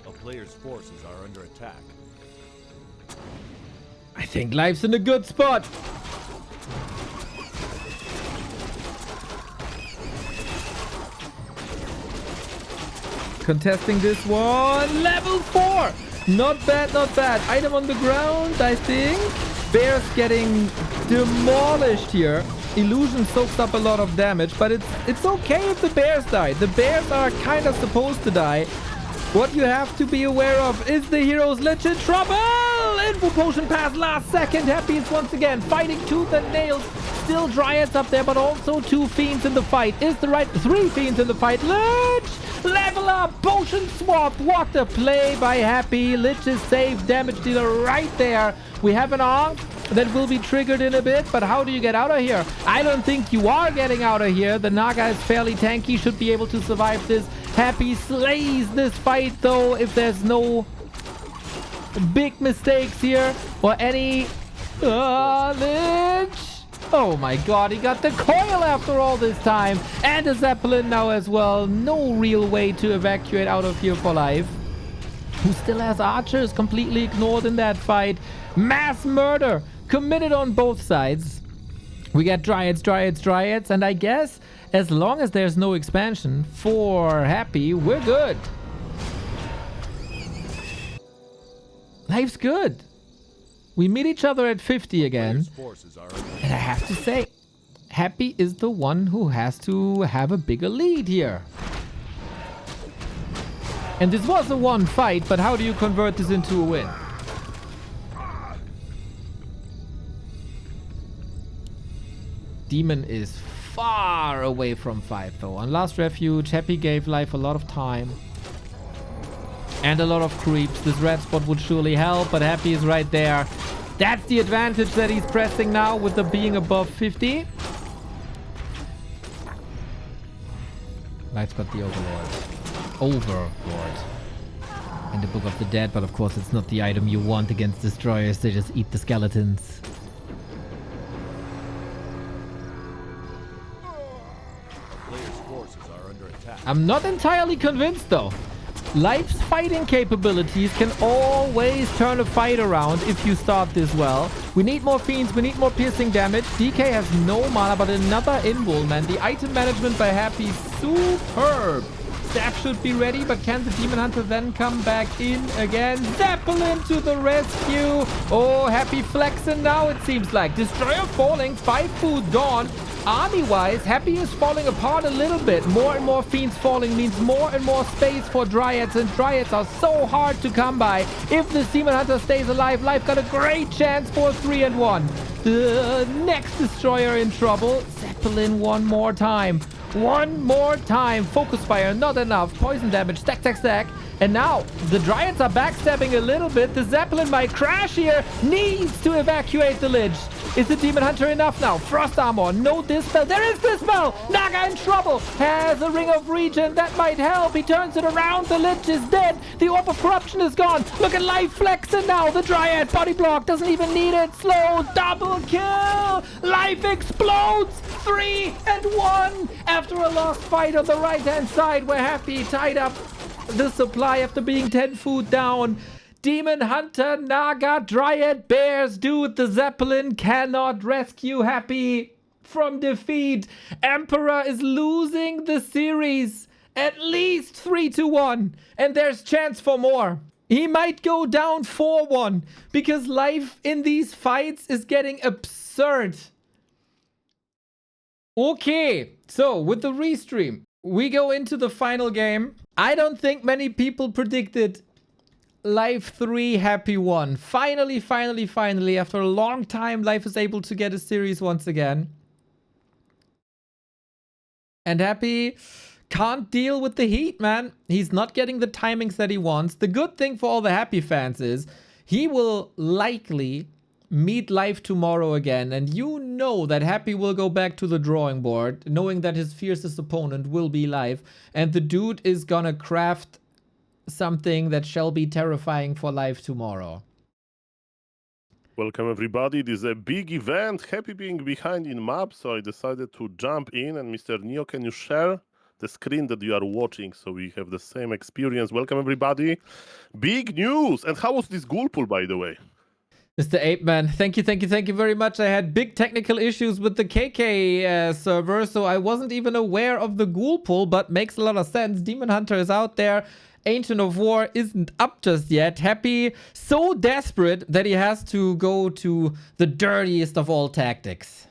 A player's forces are under attack. I think Life's in a good spot. Contesting this one. Level 4. Not bad, not bad. Item on the ground, I think. Bear's getting demolished here. Illusion soaks up a lot of damage, but it's okay if the bears die. The bears are kind of supposed to die. What you have to be aware of is the hero's Lich in trouble! Info potion pass last second. Happy is once again fighting tooth and nails. Still Dryads up there, but also 2 Fiends in the fight. Is the right 3 Fiends in the fight. Lich! Level up! Potion swap! What a play by Happy. Lich is safe. Damage dealer right there. We have an Ankh that will be triggered in a bit, but how do you get out of here? I don't think you are getting out of here. The Naga is fairly tanky, should be able to survive this. Happy slays this fight though, if there's no big mistakes here or any Lich. Oh my god, he got the coil after all this time, and a Zeppelin now as well. No real way to evacuate out of here for life. Who still has archers completely ignored in that fight. Mass murder committed on both sides. We got Dryads, and I guess as long as there's no expansion for Happy, we're good. Life's good. We meet each other at 50 again. And I have to say, Happy is the one who has to have a bigger lead here. And this was a one fight, but how do you convert this into a win? Demon is far away from 5 though. On Last Refuge, Happy gave Life a lot of time. And a lot of creeps. This red spot would surely help, but Happy is right there. That's the advantage that he's pressing now with the being above 50. Life's got the Overlord in the Book of the Dead, but of course it's not the item you want against destroyers. They just eat the skeletons. I'm not entirely convinced though. Life's fighting capabilities can always turn a fight around if you start this well. We need more Fiends, we need more piercing damage. DK has no mana, but another invul, man. The item management by Happy, superb. Staff should be ready, but can the Demon Hunter then come back in again? Zeppelin to the rescue. Oh, Happy flexing now, it seems like. Destroyer falling, 5 food gone. Army-wise, Happy is falling apart a little bit. More and more Fiends falling means more and more space for Dryads, and Dryads are so hard to come by. If this Demon Hunter stays alive, Life got a great chance for 3-1. The next Destroyer in trouble. Zeppelin one more time. One more time. Focus fire, not enough. Poison damage, stack. And now, the Dryads are backstabbing a little bit. The Zeppelin might crash here. Needs to evacuate the Lich. Is the Demon Hunter enough now? Frost armor, no dispel. There is dispel! Naga in trouble. Has a Ring of Regen. That might help. He turns it around. The Lich is dead. The Orb of Corruption is gone. Look at Life flexing now. The Dryad body block doesn't even need it. Slow double kill. Life explodes. 3-1 after a lost fight on the right-hand side. We're Happy tied up the supply after being 10 food down. Demon Hunter, Naga, Dryad, Bears, dude, the Zeppelin cannot rescue Happy from defeat. Emperor is losing the series at least 3-1, and there's chance for more. He might go down 4-1 because Life in these fights is getting absurd. Okay, so with the restream, we go into the final game. I don't think many people predicted Life 3, Happy 1. Finally, after a long time, Life is able to get a series once again. And Happy can't deal with the heat, man. He's not getting the timings that he wants. The good thing for all the Happy fans is he will likely meet Life tomorrow again. And you know that Happy will go back to the drawing board, knowing that his fiercest opponent will be Life. And the dude is gonna craft something that shall be terrifying for Life tomorrow. Welcome everybody. This is a big event. Happy being behind in map, so I decided to jump in. And Mr. Neo, can you share the screen that you are watching so we have the same experience? Welcome everybody. Big news! And how was this ghoul pool, by the way? Mr. Apeman, thank you very much. I had big technical issues with the KK server, so I wasn't even aware of the ghoul pool, but makes a lot of sense. Demon Hunter is out there. Ancient of War isn't up just yet. Happy, so desperate that he has to go to the dirtiest of all tactics.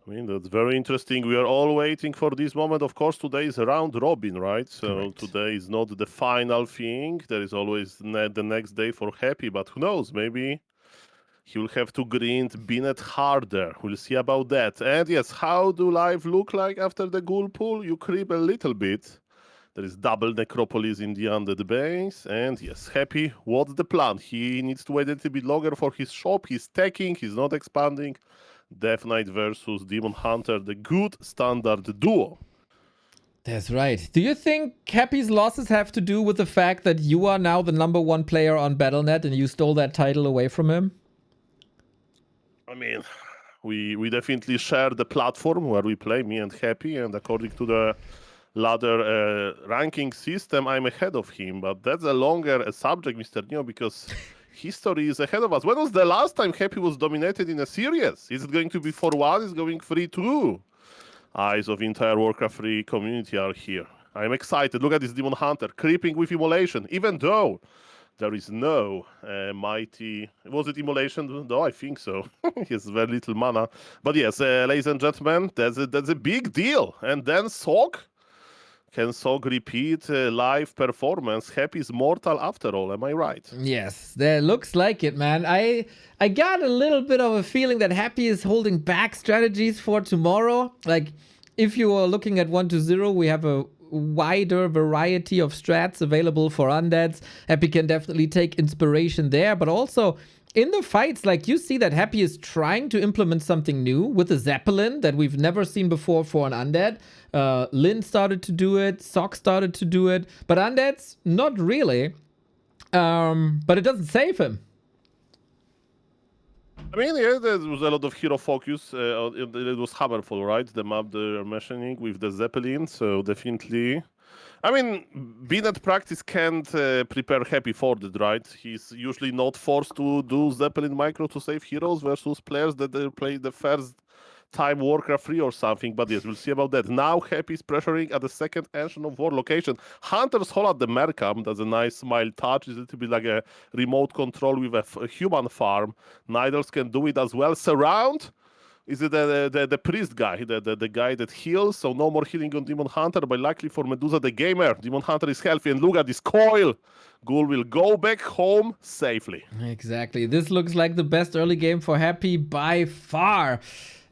I mean, that's very interesting. We are all waiting for this moment. Of course, today is a round robin, right? So Correct. today is not the final thing. There is always the next day for Happy, but who knows? Maybe he will have to grind Binet harder. We'll see about that. And yes, how do life look like after the ghoul pull? You creep a little bit. There is double necropolis in the undead base. And yes, Happy, what's the plan? He needs to wait a little bit longer for his shop. He's stacking, he's not expanding. Death Knight versus Demon Hunter, the good standard duo. That's right. Do you think Happy's losses have to do with the fact that you are now the #1 player on Battle.net and you stole that title away from him? I mean, we definitely share the platform where we play, me and Happy, and according to the ladder ranking system, I'm ahead of him. But that's a longer subject, Mr. Neo, because history is ahead of us. When was the last time Happy was dominated in a series? Is it going to be 4-1? Is it going 3-2? Eyes of entire Warcraft 3 community are here. I'm excited. Look at this Demon Hunter creeping with immolation, even though there is no mighty... Was it immolation? No, I think so. He has very little mana. But yes, ladies and gentlemen, that's a big deal. And then Sok? Can Sok repeat live performance? Happy's mortal after all, am I right? Yes, that looks like it, man. I got a little bit of a feeling that Happy is holding back strategies for tomorrow. Like, if you are looking at 1-0, we have a wider variety of strats available for undeads. Happy can definitely take inspiration there, but also in the fights, like, you see that Happy is trying to implement something new with a Zeppelin that we've never seen before for an undead. Lynn started to do it, Sock started to do it, but undeads, not really. But it doesn't save him. I mean, yeah, there was a lot of hero focus. It was Hammerfall, right? The map they're mentioning with the Zeppelin, so definitely. I mean, Binet practice can't prepare Happy for it, right? He's usually not forced to do Zeppelin micro to save heroes versus players that they play the first time Warcraft 3 or something, but yes, we'll see about that. Now Happy is pressuring at the second Ancient of War location. Hunter's Hall at the Merkham, that's a nice smile touch. It's a little bit like a remote control with a human farm. Nidals can do it as well. Surround, is it the priest guy, the guy that heals? So no more healing on Demon Hunter, but luckily for Medusa the gamer, Demon Hunter is healthy, and look at this coil. Ghoul will go back home safely. Exactly. This looks like the best early game for Happy by far.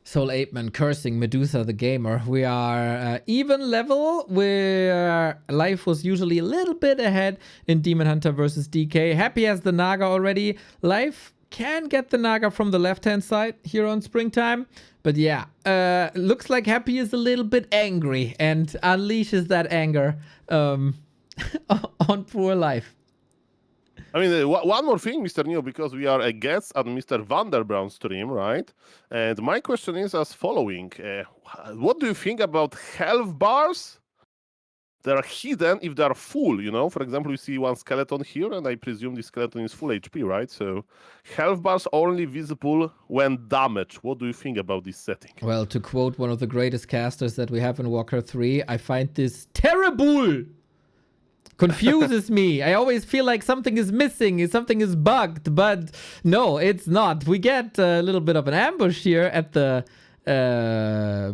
Soul Apeman cursing Medusa the gamer. We are even level, where life was usually a little bit ahead in Demon Hunter versus DK. Happy has the Naga already. Life can get the Naga from the left-hand side here on Springtime. But yeah, looks like Happy is a little bit angry and unleashes that anger on poor Life. I mean, one more thing, Mr. Neo, because we are a guest at Mr. Vanderbraun's stream, right? And my question is as following. What do you think about health bars? They are hidden if they are full, you know? For example, you see one skeleton here, and I presume this skeleton is full HP, right? So health bars only visible when damaged. What do you think about this setting? Well, to quote one of the greatest casters that we have in Warcraft 3, I find this terrible. Confuses me. I always feel like something is missing, something is bugged, but no, it's not. We get a little bit of an ambush here at the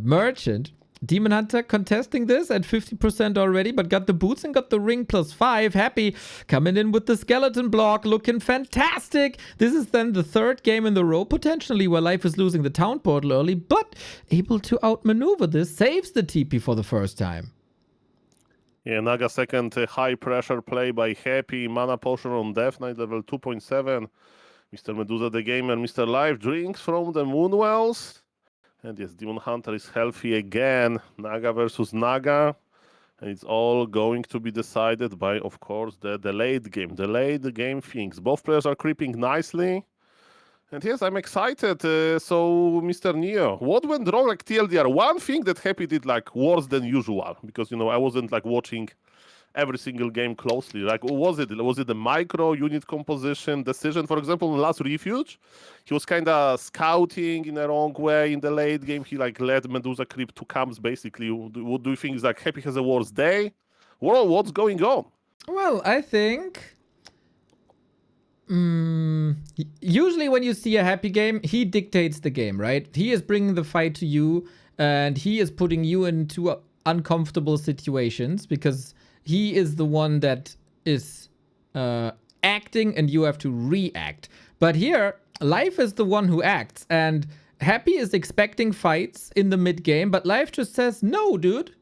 merchant. Demon Hunter contesting this at 50% already, but got the boots and got the ring +5. Happy coming in with the skeleton block, looking fantastic. This is then the third game in the row, potentially, where Life is losing the town portal early, but able to outmaneuver this, saves the TP for the first time. Yeah, Naga second high pressure play by Happy. Mana potion on Death Knight level 2.7. Mr. Medusa the Gamer, Mr. Life drinks from the Moonwells. And yes, Demon Hunter is healthy again. Naga versus Naga. And it's all going to be decided by, of course, the late game. The late game things. Both players are creeping nicely. And yes, I'm excited. So, Mr. Neo, what went wrong like TLDR? One thing that Happy did like worse than usual, because, you know, I wasn't like watching every single game closely. Like, was it the micro unit composition decision? For example, in Last Refuge, he was kind of scouting in a wrong way in the late game. He like led Medusa creep to camps, basically. What do you think is like Happy has a worse day? Well, what's going on? Well, I think Usually when you see a Happy game, he dictates the game, right? He is bringing the fight to you, and he is putting you into uncomfortable situations because he is the one that is acting and you have to react. But here, Life is the one who acts, and Happy is expecting fights in the mid game, but Life just says, no, dude.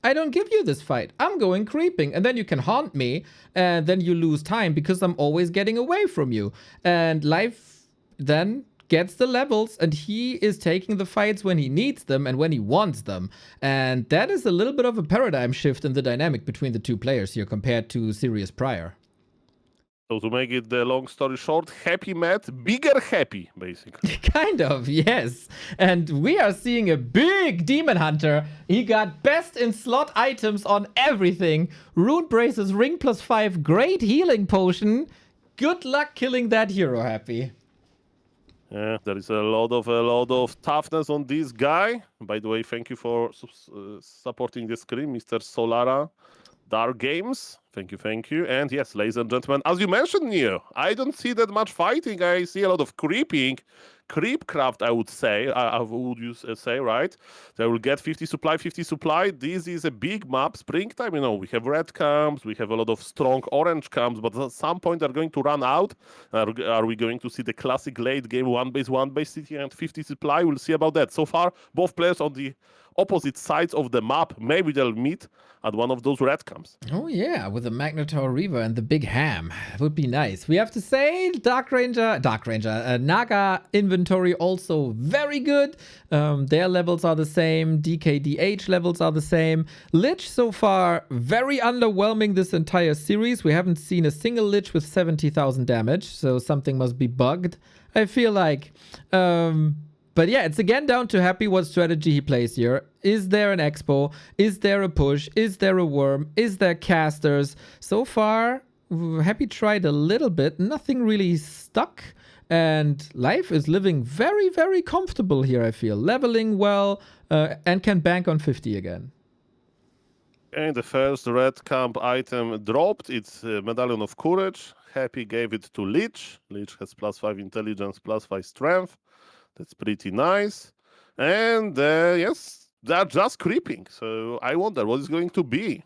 I don't give you this fight. I'm going creeping. And then you can haunt me. And then you lose time because I'm always getting away from you. And Life then gets the levels. And he is taking the fights when he needs them and when he wants them. And that is a little bit of a paradigm shift in the dynamic between the two players here compared to Sirius prior. So to make it the long story short, Happy met bigger Happy, basically. Kind of, yes. And we are seeing a big Demon Hunter. He got best in slot items on everything. Rune Braces, Ring +5, great healing potion. Good luck killing that hero, Happy. Yeah, there is a lot of toughness on this guy. By the way, thank you for supporting the screen, Mr. Solara. Dark Games, thank you. And yes, ladies and gentlemen, as you mentioned, Neo, I don't see that much fighting. I see a lot of creeping, creepcraft, I would say. I would say, right? They will get 50 supply. This is a big map, springtime, we have red camps, we have a lot of strong orange camps, but at some point they're going to run out. Are we going to see the classic late game 1 base city and 50 supply? We'll see about that. So far, both players on the opposite sides of the map. Maybe they'll meet at one of those red camps. Oh yeah, with the Magnetar Reaver and the big ham. It would be nice. We have to say Naga inventory also very good. Their levels are the same. DKDH levels are the same. Lich so far very underwhelming this entire series. We haven't seen a single Lich with 70,000 damage, so something must be bugged, I feel like. But yeah, it's again down to Happy what strategy he plays here. Is there an expo? Is there a push? Is there a worm? Is there casters? So far, Happy tried a little bit. Nothing really stuck. And Life is living very, very comfortable here, I feel. Leveling well and can bank on 50 again. And the first red camp item dropped. It's Medallion of Courage. Happy gave it to Lich. Lich has +5 intelligence, +5 strength. That's pretty nice. And yes, they're just creeping. So I wonder what is going to be.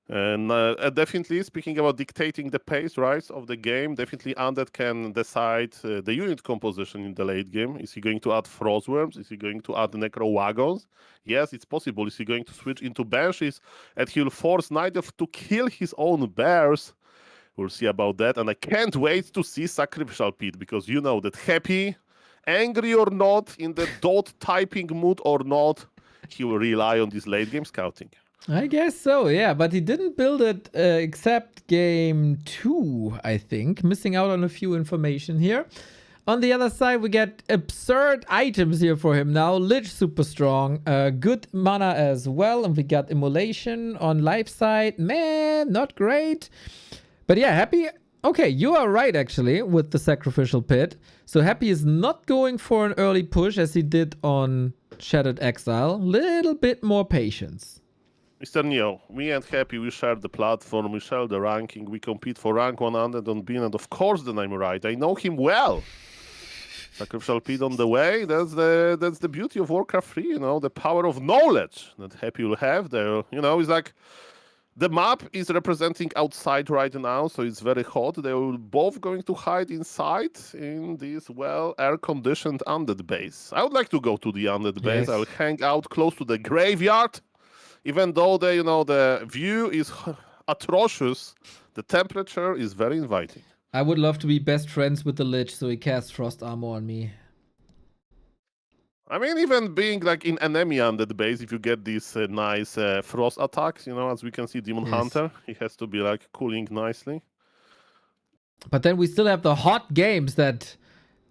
And definitely, speaking about dictating the pace, right, of the game, definitely Undead can decide the unit composition in the late game. Is he going to add Frostworms? Is he going to add Necro Wagons? Yes, it's possible. Is he going to switch into Banshees? And he'll force Neither to kill his own bears. We'll see about that. And I can't wait to see Sacrificial Pit, because you know that Happy, angry or not, in the dot typing mood or not, he will rely on this late game scouting. I guess so, yeah. But he didn't build it except game 2, I think. Missing out on a few information here. On the other side, we get absurd items here for him now. Lich super strong. Good mana as well. And we got Immolation on Life side. Man, not great. But yeah, Happy. Okay, you are right, actually, with the Sacrificial Pit. So Happy is not going for an early push as he did on Shattered Exile. Little bit more patience. Mr. Neo, me and Happy, we share the platform, we share the ranking, we compete for rank 100 on Bean, and of course then I'm right. I know him well. Sacrificial Pit on the way. That's the beauty of Warcraft 3, the power of knowledge that Happy will have there. It's like the map is representing outside right now, so it's very hot. They will both going to hide inside in this air-conditioned Undead base. I would like to go to the Undead base. I'll hang out close to the graveyard. Even though the view is atrocious, the temperature is very inviting. I would love to be best friends with the Lich so he casts Frost Armor on me. I mean, even being like in enemy Undead base, if you get these nice frost attacks, as we can see, Demon Hunter, he has to be like cooling nicely. But then we still have the hot games that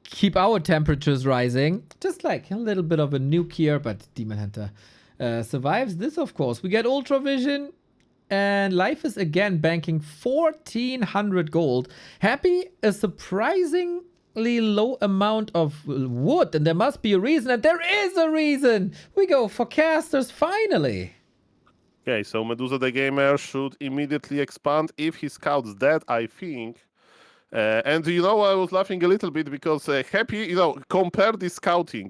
keep our temperatures rising. Just like a little bit of a nuke here, but Demon Hunter survives this, of course. We get Ultra Vision, and Life is again banking 1,400 gold. Happy, a surprisingly low amount of wood, and there must be a reason, and there is a reason. We go for casters finally. Okay, so Medusa the Gamer should immediately expand if he scouts that, I think. And I was laughing a little bit because Happy, compare the scouting,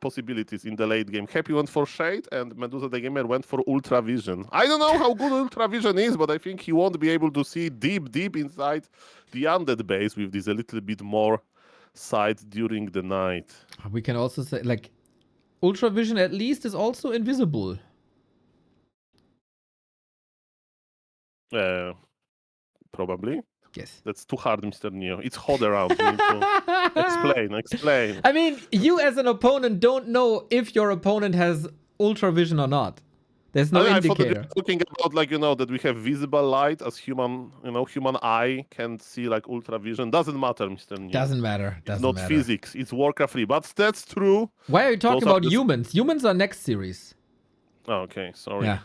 possibilities in the late game. Happy went for Shade, and Medusa the Gamer went for Ultra Vision. I don't know how good Ultra Vision is, but I think he won't be able to see deep inside the undead base with this a little bit more sight during the night. We can also say, like, Ultra Vision at least is also invisible. Probably. Yes. That's too hard, Mr. Neo. It's hot around. You need to explain. I mean, you as an opponent don't know if your opponent has Ultra Vision or not. There's no I thought that you indicator. were talking about, that we have visible light as human eye can see like ultra vision. Doesn't matter, Mr. Neo. Doesn't matter. It's not physics. It's Warcraft 3. But that's true. Why are you talking Those are about humans? Humans are next series. Oh, okay, sorry. Yeah.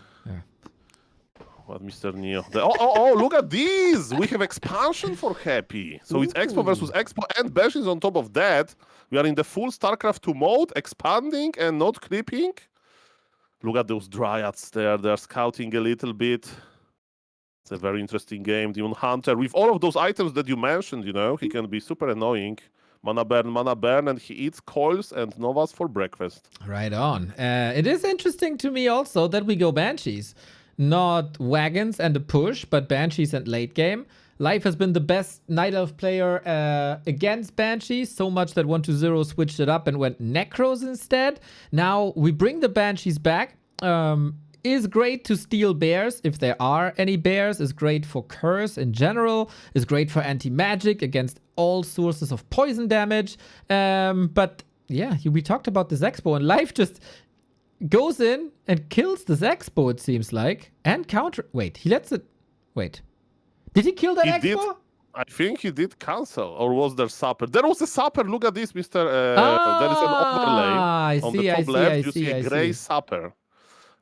What, Mr. Neo? Oh, look at these! We have expansion for Happy. So it's Expo versus Expo and Banshees on top of that. We are in the full StarCraft 2 mode, expanding and not creeping. Look at those Dryads there. They're scouting a little bit. It's a very interesting game. Demon Hunter. With all of those items that you mentioned, he can be super annoying. Mana burn, and he eats coils and novas for breakfast. Right on. It is interesting to me also that we go Banshees. Not wagons and a push, but Banshees and late game. Life has been the best Night Elf player against Banshees, so much that 1-0 switched it up and went Necros instead. Now we bring the Banshees back. Is great to steal bears, if there are any bears. Is great for curse in general. Is great for anti-magic against all sources of poison damage. But yeah, we talked about this Expo, and Life just goes in and kills this Expo, it seems like. And counter... Wait, he lets it... Wait. Did he kill that Expo? Did. I think he did cancel. Or was there supper? There was a supper. Look at this, Mr. There is an overlay. On the top left, you see a gray supper.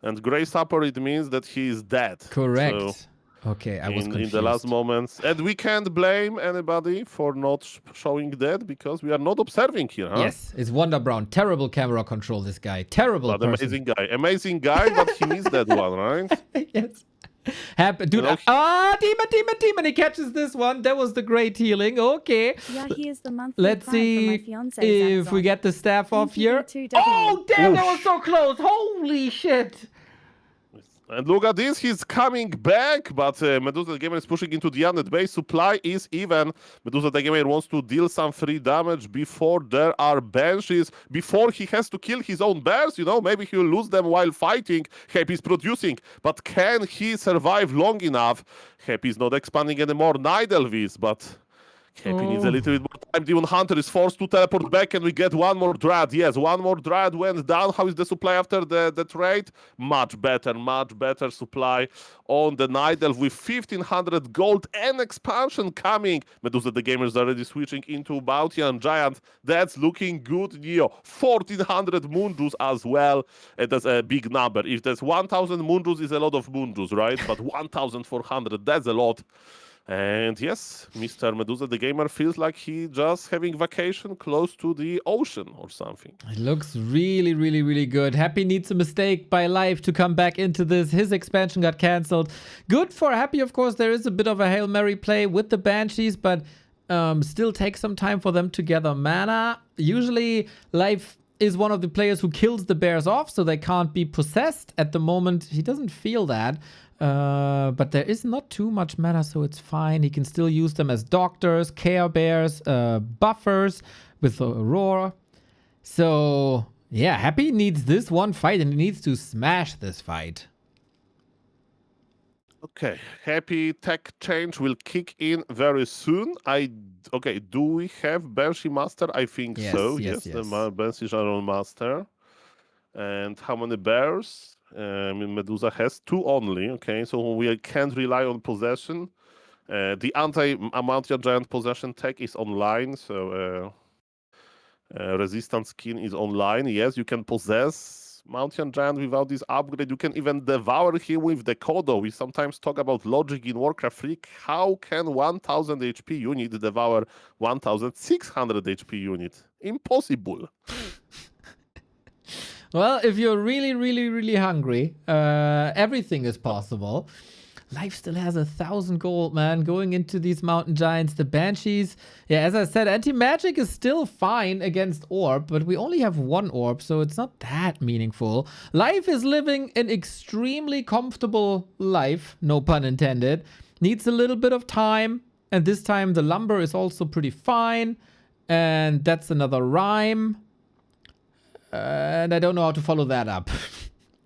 And gray supper, it means that he is dead. Correct. So okay, I was confused. in the last moments. And we can't blame anybody for not showing that because we are not observing here, huh? Yes, it's Wonder Brown. Terrible camera control, this guy. Terrible But person. amazing guy, but he missed that one, right? Yes. Dude, demon. He catches this one. That was the great healing. Okay. Yeah, here's the monthly Let's client see for my fiance's if Amazon. we get the staff off here. TPP2W. Oh, damn, that was so close. Holy shit. And look at this, he's coming back, but Medusa the Gamer is pushing into the undead base. Supply is even. Medusa the Gamer wants to deal some free damage before there are Banshees, before he has to kill his own bears. Maybe he'll lose them while fighting. Happy's producing, but can he survive long enough? Happy's not expanding anymore. Night Elf is, but Happy needs a little bit more time. Demon Hunter is forced to teleport back, and we get one more Dryad. Yes, one more Dryad went down. How is the supply after the trade? Much better supply on the Night Elf with 1,500 gold and expansion coming. Medusa the Gamer is already switching into Bounty and Giant. That's looking good, Neo. 1,400 Moonjuice as well. And that's a big number. If there's 1,000 Moonjuice, is a lot of Moonjuice, right? But 1,400, that's a lot. And yes, Mr. Medusa the Gamer feels like he just having vacation close to the ocean or something. It looks really good. Happy needs a mistake by Life to come back into this. His expansion got cancelled. Good for Happy, of course. There is a bit of a Hail Mary play with the Banshees, but still takes some time for them to gather mana. Usually, Life is one of the players who kills the bears off, so they can't be possessed. At the moment, he doesn't feel that. But there is not too much mana, so it's fine. He can still use them as doctors, care bears, buffers with Aurora. So, yeah, Happy needs this one fight, and he needs to smash this fight. Okay, Happy tech change will kick in very soon. Do we have Banshee Master? I think so. Yes. The Banshee General Master. And how many bears? Medusa has 2 only. Okay, so we can't rely on possession. The anti-Amantia Giant possession tech is online, so resistance skin is online. Yes, you can possess Mountain Giant without this upgrade. You can even devour him with the Kodo. We sometimes talk about logic in Warcraft 3. How can 1000 HP unit devour 1600 HP unit? Impossible. Well, if you're really hungry, everything is possible. Life still has 1,000 gold, man, going into these Mountain Giants. The Banshees, yeah, as I said, anti-magic is still fine against Orb, but we only have one Orb, so it's not that meaningful. Life is living an extremely comfortable life, no pun intended. Needs a little bit of time, and this time the lumber is also pretty fine, and that's another rhyme. And I don't know how to follow that up.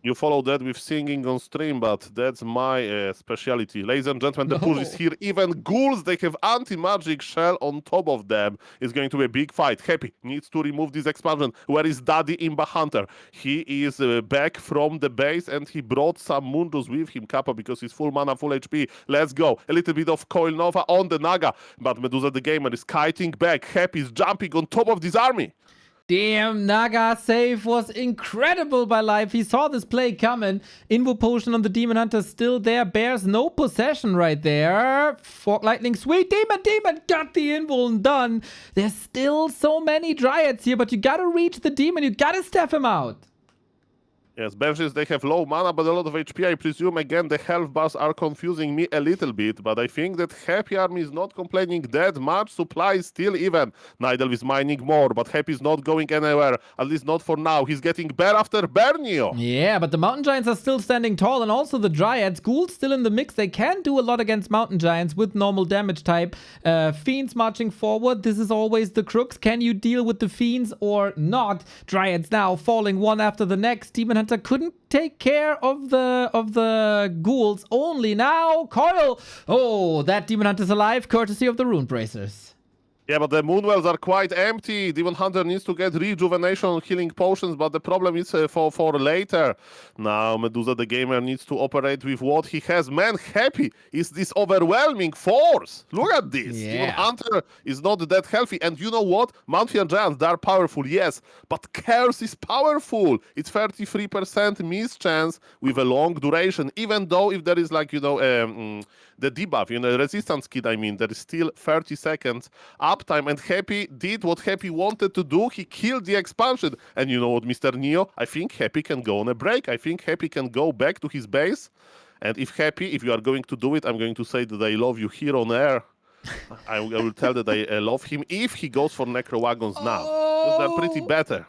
You follow that with singing on stream, but that's my specialty. Ladies and gentlemen, the push is here. Even ghouls, they have anti-magic shell on top of them. It's going to be a big fight. Happy needs to remove this expansion. Where is Daddy Imba Hunter? He is back from the base, and he brought some Mundus with him, Kappa, because he's full mana, full HP. Let's go. A little bit of Coil Nova on the Naga, but Medusa the Gamer is kiting back. Happy is jumping on top of this army. Damn, Naga save was incredible by Life. He saw this play coming. Invo Potion on the Demon Hunter still there. Bears no possession right there. Fork Lightning, sweet Demon got the Invo done. There's still so many Dryads here, but you gotta reach the Demon. You gotta step him out. Yes, Banshees, they have low mana, but a lot of HP. I presume, again, the health bars are confusing me a little bit, but I think that Happy Army is not complaining that much. Supply is still even. Nidal is mining more, but Happy is not going anywhere, at least not for now. He's getting bear after Bernio. Yeah, but the Mountain Giants are still standing tall, and also the Dryads. Ghouls still in the mix. They can do a lot against Mountain Giants with normal damage type. Fiends marching forward. This is always the crux. Can you deal with the Fiends or not? Dryads now falling one after the next. Demon Hunter couldn't take care of the ghouls. Only now Coil. Oh, that Demon Hunter's alive, courtesy of the Rune Bracers. Yeah, but the Moonwells are quite empty. Demon Hunter needs to get rejuvenation healing potions, but the problem is for later. Now Medusa the Gamer needs to operate with what he has. Man, Happy is this overwhelming force. Look at this. Yeah. Demon Hunter is not that healthy. And you know what? Mountain Giants, they're powerful, yes, but Curse is powerful. It's 33% miss chance with a long duration, even though if there is like, the debuff, resistance kit, there is still 30 seconds uptime, and Happy did what Happy wanted to do. He killed the expansion. And you know what, Mr. Neo? I think Happy can go on a break. I think Happy can go back to his base. And if you are going to do it, I'm going to say that I love you here on air. I will tell that I love him if he goes for Necro Wagons now. Because they're pretty better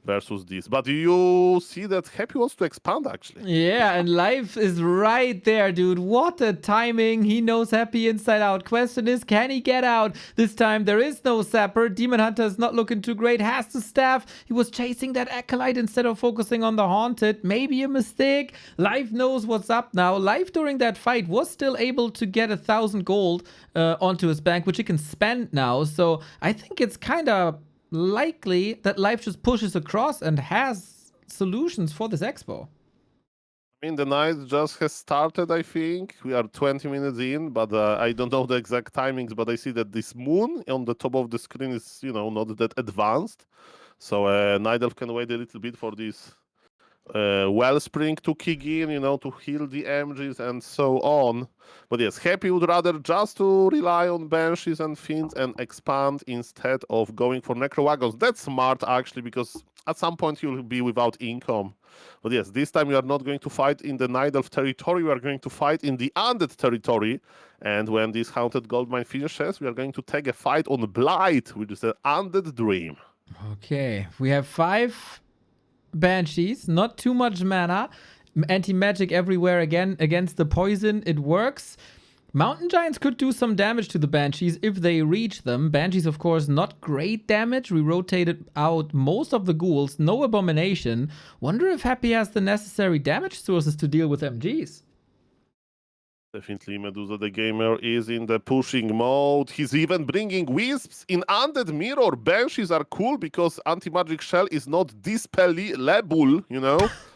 versus this. But you see that Happy wants to expand, actually. Yeah, and Life is right there, dude. What a timing. He knows Happy inside out. Question is, can he get out? This time there is no Sapper. Demon Hunter is not looking too great. Has the staff. He was chasing that Acolyte instead of focusing on the Haunted. Maybe a mistake. Life knows what's up now. Life during that fight was still able to get 1,000 gold onto his bank, which he can spend now. So I think it's kind of likely that Life just pushes across and has solutions for this expo. The night just has started, I think. We are 20 minutes in, but I don't know the exact timings, but I see that this moon on the top of the screen is, not that advanced. So Nidal can wait a little bit for this Wellspring to kick in, to heal the MGs and so on. But yes, Happy would rather just to rely on Banshees and Fiends and expand instead of going for Necro Wagons. That's smart, actually, because at some point you'll be without income. But yes, this time we are not going to fight in the Nidalf territory. We are going to fight in the Undead territory. And when this Haunted Goldmine finishes, we are going to take a fight on Blight, which is an Undead Dream. Okay, we have 5 Banshees, not too much mana. Anti-magic everywhere again against the poison. It works. Mountain Giants could do some damage to the Banshees if they reach them. Banshees, of course, not great damage. We rotated out most of the ghouls. No Abomination. Wonder if Happy has the necessary damage sources to deal with MGs. Definitely, Medusa the Gamer is in the pushing mode. He's even bringing Wisps in Undead Mirror. Banshees are cool because Anti-Magic Shell is not dispellable,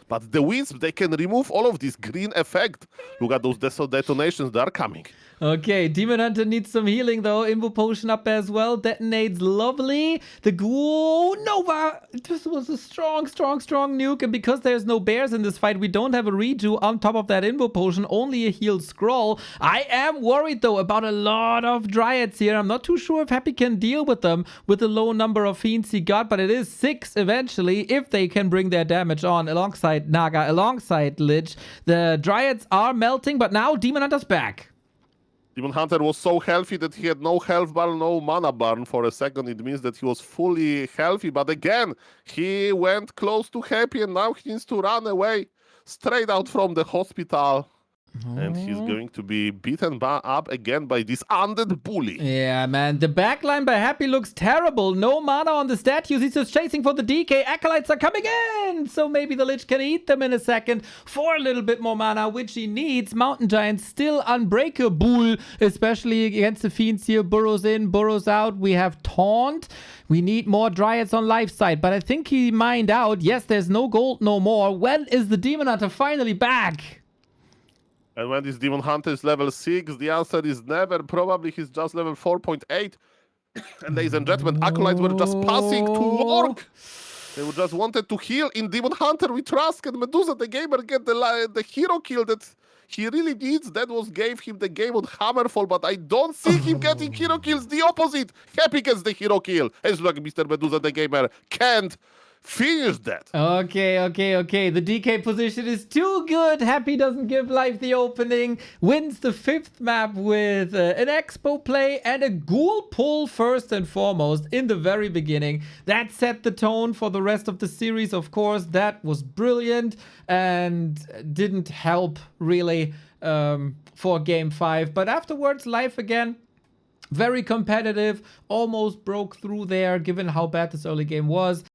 But the Wisp, they can remove all of this green effect. Look at those detonations that are coming. Okay, Demon Hunter needs some healing though. Invo Potion up as well. Detonates lovely. The Ghoul Nova. This was a strong nuke. And because there's no bears in this fight, we don't have a redo on top of that Invo Potion. Only a healed scroll. I am worried though about a lot of Dryads here. I'm not too sure if Happy can deal with them with the low number of Fiends he got. But it is 6 eventually if they can bring their damage on alongside alongside Naga, alongside Lich. The Dryads are melting, but now Demon Hunter's back. Demon Hunter was so healthy that he had no health bar, no mana burn for a second. It means that he was fully healthy, but again, he went close to happy and now he needs to run away straight out from the hospital. And he's going to be beaten up again by this undead bully. Yeah, man. The backline by Happy looks terrible. No mana on the statues. He's just chasing for the DK. Acolytes are coming in. So maybe the Lich can eat them in a second for a little bit more mana, which he needs. Mountain Giant still unbreakable, especially against the Fiends here. Burrows in, burrows out. We have Taunt. We need more Dryads on life side. But I think he mined out. Yes, there's no gold no more. When is the Demon Hunter finally back? And when this Demon Hunter is level 6, the answer is never. Probably he's just level 4.8. And ladies and gentlemen, Acolytes were just passing to work. They were just wanted to heal. In Demon Hunter, we trust and Medusa, the gamer, get the hero kill that he really needs. That was gave him the game on Hammerfall, but I don't see him getting hero kills. The opposite. Happy gets the hero kill. As like Mr. Medusa, the gamer, can't finish that. Okay. The DK position is too good. Happy doesn't give life the opening. Wins the 5th map with an expo play and a ghoul pull first and foremost in the very beginning. That set the tone for the rest of the series, of course. That was brilliant and didn't help really for game 5. But afterwards, life again. Very competitive. Almost broke through there given how bad this early game was.